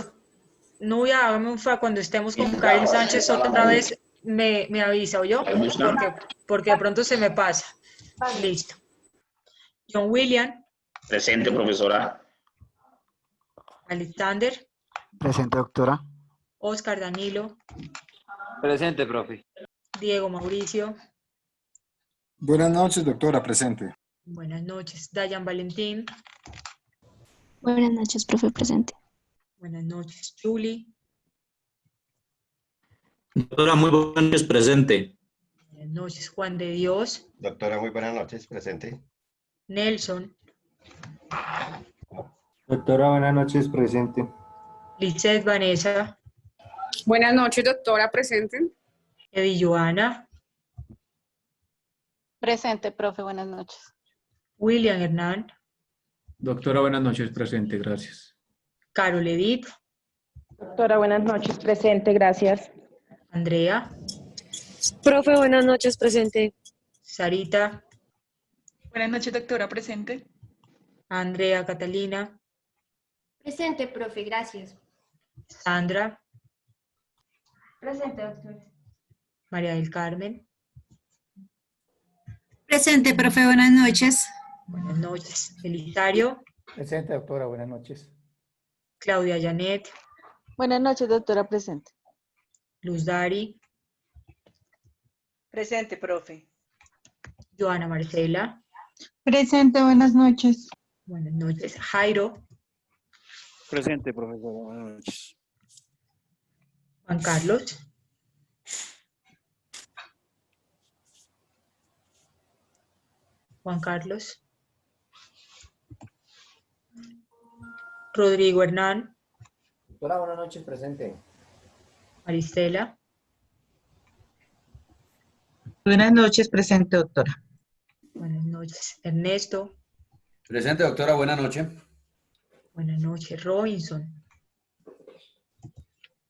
Nubia, hágame un favor, cuando estemos con Karen Sánchez otra vez, me avisa, ¿oyó? Porque de pronto se me pasa. Vale. Listo. John William. Presente, profesora. Alexander. Presente, doctora. Oscar Danilo. Presente, profe. Diego Mauricio. Buenas noches, doctora, presente. Buenas noches. Dayan Valentín. Buenas noches, profe, presente. Buenas noches. Julie. Doctora, muy buenas noches, presente. Buenas noches. Juan de Dios. Doctora, muy buenas noches, presente. Nelson. Doctora, buenas noches, presente. Lizeth Vanessa. Buenas noches, doctora, presente. Evi Joana. Presente, profe, buenas noches. William Hernán. Doctora, buenas noches, presente, gracias. Carol Edith. Doctora, buenas noches, presente, gracias. Andrea. Profe, buenas noches, presente. Sarita. Buenas noches, doctora, presente. Andrea Catalina. Presente, profe, gracias. Sandra. Presente, doctor. María del Carmen. Presente, profe, buenas noches. Buenas noches. Belisario. Presente, doctora, buenas noches. Claudia Janet. Buenas noches, doctora, presente. Luz Dari. Presente, profe. Joana Marcela. Presente, buenas noches. Buenas noches. Jairo. Presente, profesora, buenas noches. Juan Carlos. Juan Carlos. Rodrigo Hernán. Doctora, buenas noches, presente. Maristela. Buenas noches, presente, doctora. Buenas noches. Ernesto. Presente, doctora, buenas noches. Buenas noches. Robinson.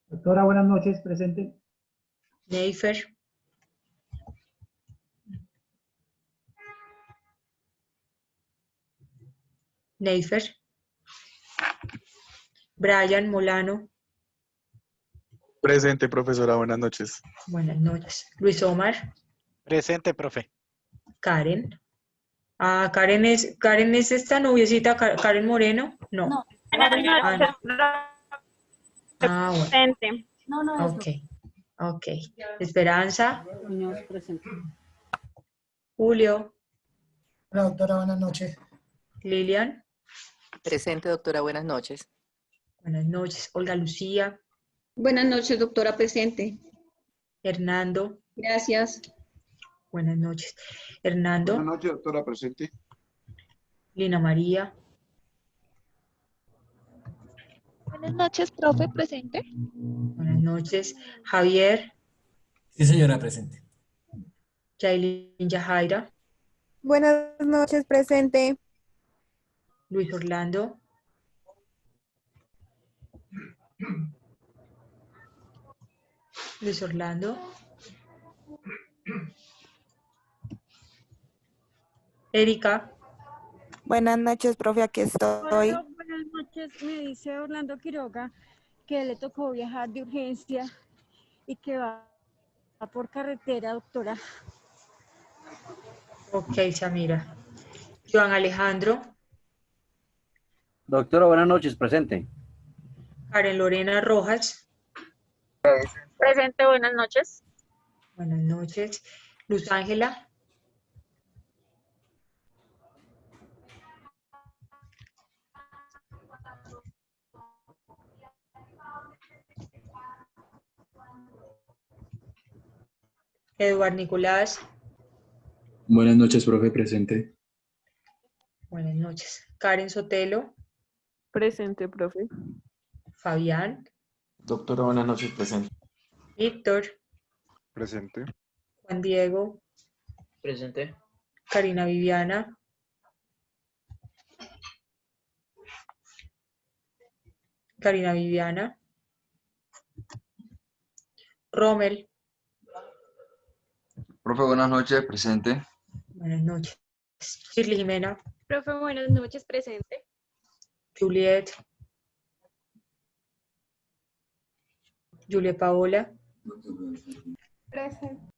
Doctora, buenas noches, presente. Neifer. Neifer. Brian Molano. Presente, profesora, buenas noches. Buenas noches. Luis Omar. Presente, profe. Karen. Ah, Karen es esta noviecita, Karen Moreno. No. No. Ah, no. Ah, bueno. Presente. No, no es. Ok. Ok. Esperanza. Muñoz, presente. Julio. Hola, doctora, buenas noches. Lilian. Presente, doctora, buenas noches. Buenas noches. Olga Lucía. Buenas noches, doctora, presente. Hernando. Gracias. Buenas noches. Hernando. Buenas noches, doctora, presente. Lina María. Buenas noches, profe, presente. Buenas noches. Javier. Sí, señora, presente. Yailin Yajaira. Buenas noches, presente. Luis Orlando. Luis Orlando. Erika. Buenas noches, profe, aquí estoy. Buenas noches, me dice Orlando Quiroga que le tocó viajar de urgencia y que va por carretera, doctora. Ok, Samira. Joan Alejandro. Doctora, buenas noches, presente. Karen Lorena Rojas. Presente, buenas noches. Buenas noches. Luz Ángela. Eduard Nicolás. Buenas noches, profe, presente. Buenas noches. Karen Sotelo. Presente, profe. Fabián. Doctora, buenas noches, presente. Víctor. Presente. Juan Diego. Presente. Karina Viviana. Karina Viviana. Rommel. Profe, buenas noches, presente. Buenas noches. Shirley Jimena. Profe, buenas noches, presente. Juliet. Julia Paola. Presente.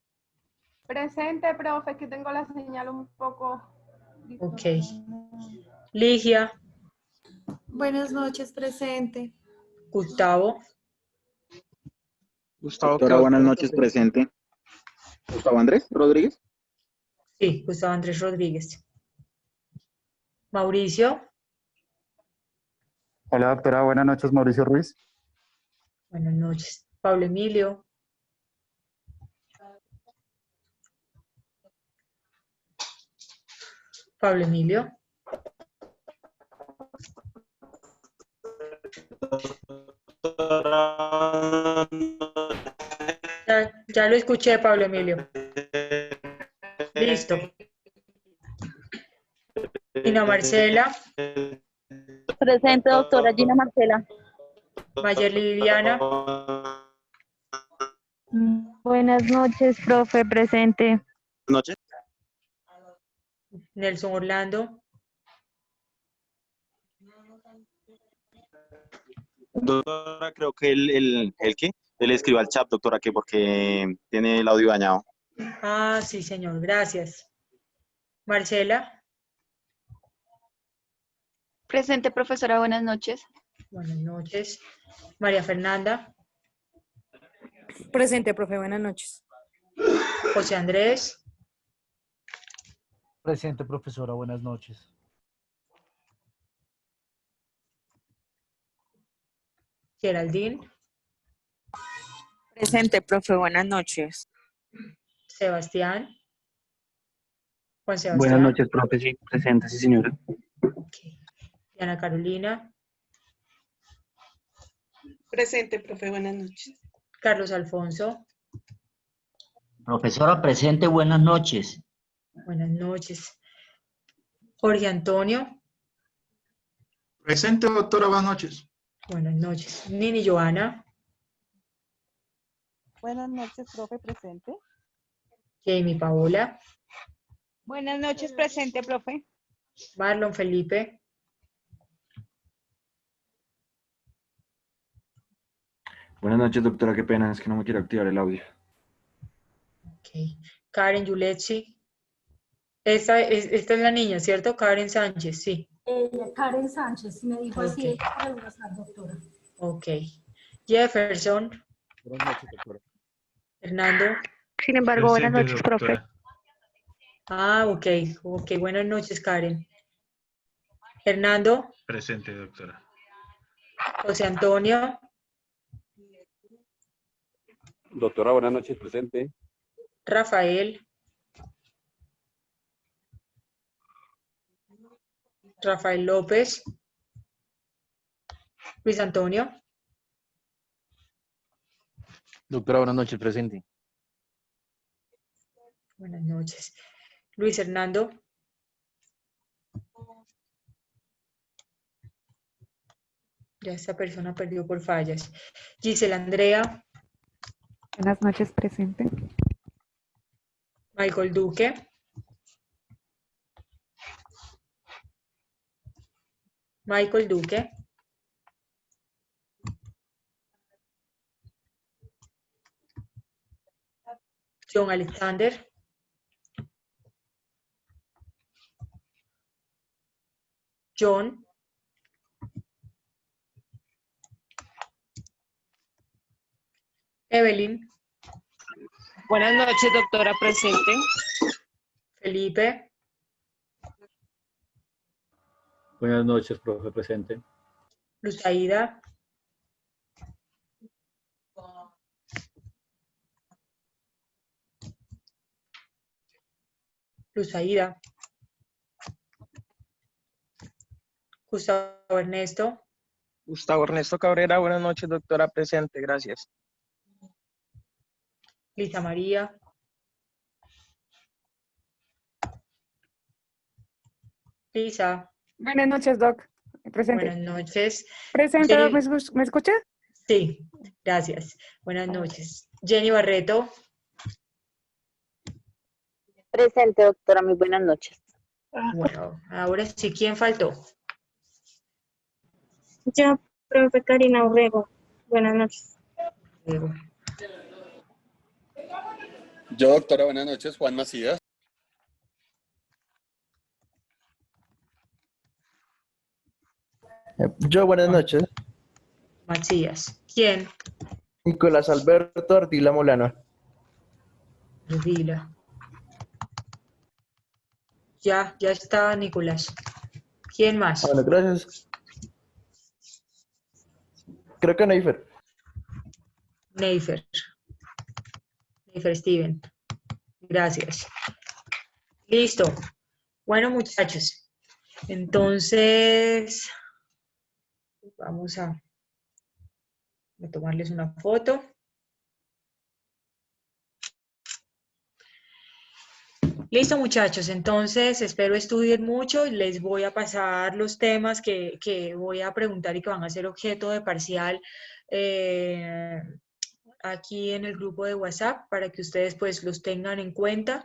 Presente, profe, que tengo la señal un poco... Ok. Ligia. Buenas noches, presente. Gustavo. Doctora, buenas noches, presente. Gustavo Andrés Rodríguez. Sí, Gustavo Andrés Rodríguez. Mauricio. Hola, doctora, buenas noches, Mauricio Ruiz. Buenas noches. Pablo Emilio. Pablo Emilio. Ya lo escuché, Pablo Emilio. Listo. Gina Marcela. Presente, doctora Gina Marcela. Mayerly Viviana. Buenas noches, profe, presente. Buenas noches. Nelson Orlando. Doctora, creo que el ¿qué? le escribo al chat, doctora, que porque tiene el audio dañado. Ah, sí, señor, gracias. Marcela. Presente, profesora, buenas noches. Buenas noches. María Fernanda. Presente, profe, buenas noches. José Andrés. Presente, profesora, buenas noches. Geraldine. Presente, profe, buenas noches. Sebastián. Juan Sebastián. Buenas noches, profe, sí, presente, sí, señora. Ana Carolina. Presente, profe, buenas noches. Carlos Alfonso. Profesora presente, buenas noches. Buenas noches. Jorge Antonio. Presente, doctora, buenas noches. Buenas noches. Nini Joana. Buenas noches, profe, presente. Jamie Paola. Buenas noches, presente, profe. Marlon Felipe. Buenas noches, doctora, qué pena, es que no me quiero activar el audio. Karen Yuletsi. Esta es la niña, ¿cierto? Karen Sánchez, sí. Karen Sánchez, me dijo así por el WhatsApp, doctora. Ok. Jefferson. Buenas noches, doctora. Fernando. Sin embargo, buenas noches, profe. Ah, ok. Ok, buenas noches, Karen. Fernando. Presente, doctora. José Antonio. Doctora, buenas noches, presente. Rafael. Rafael López. Luis Antonio. Doctora, buenas noches, presente. Buenas noches. Luis Hernando. Ya esta persona perdió por fallas. Gisela Andrea. Buenas noches, presente. Michael Duque. Michael Duque. John Alexander. John. Evelyn. Buenas noches, doctora, presente. Felipe. Buenas noches, profe, presente. Luzaida. Luzaida. Gustavo Ernesto. Gustavo Ernesto Cabrera, buenas noches, doctora, presente, gracias. Lisa María. Lisa. Buenas noches, Doc. Presente. Buenas noches. Presente, Jenny... Doc, ¿me escucha? Sí, gracias. Buenas noches. Jenny Barreto. Presente, doctora, muy buenas noches. Bueno, ahora sí, ¿quién faltó? Yo, profe Karina Urrego. Buenas noches. Yo, doctora, buenas noches, Juan Macías. Yo, buenas noches. Macías. ¿Quién? Nicolás Alberto Ardila Molano. Ardila. Ya está, Nicolás. ¿Quién más? Bueno, gracias. Creo que Neifer. Neifer Steven. Gracias. Listo. Bueno, muchachos. Entonces, vamos a tomarles una foto. Listo, muchachos. Entonces, espero estudien mucho. Les voy a pasar los temas que voy a preguntar y que van a ser objeto de parcial aquí en el grupo de WhatsApp para que ustedes pues los tengan en cuenta.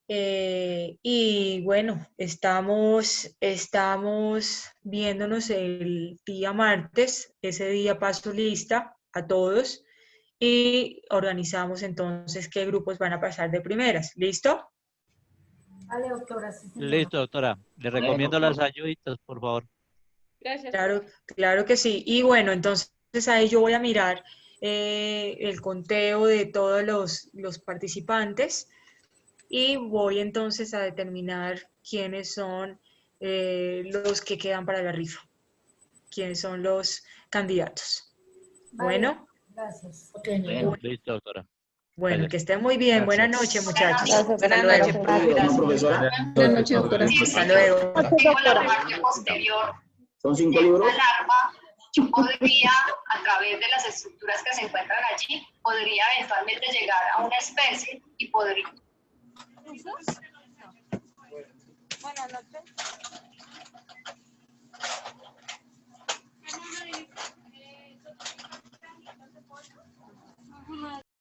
Y bueno, estamos viéndonos el día martes. Ese día paso lista a todos y organizamos entonces qué grupos van a pasar de primeras. ¿Listo? Vale, doctora. Sí, señora. Listo, doctora. Le recomiendo las ayuditas, por favor. Gracias. Claro que sí. Y bueno, entonces ahí yo voy a mirar el conteo de todos los participantes y voy entonces a determinar quiénes son los que quedan para la rifa, quiénes son los candidatos. Vale, Bueno. Gracias. Listo, doctora. Bueno, Vale. que estén muy bien. Gracias. Buenas noches, muchachos. Gracias, Hasta doctora. luego. Gracias. Profesora. Buenas noches, doctora. Hasta luego. Tengo la parte posterior Son 5 de libros. una larva. Yo podría, a través de las estructuras que se encuentran allí, podría eventualmente llegar a una especie y podría... Buenas noches.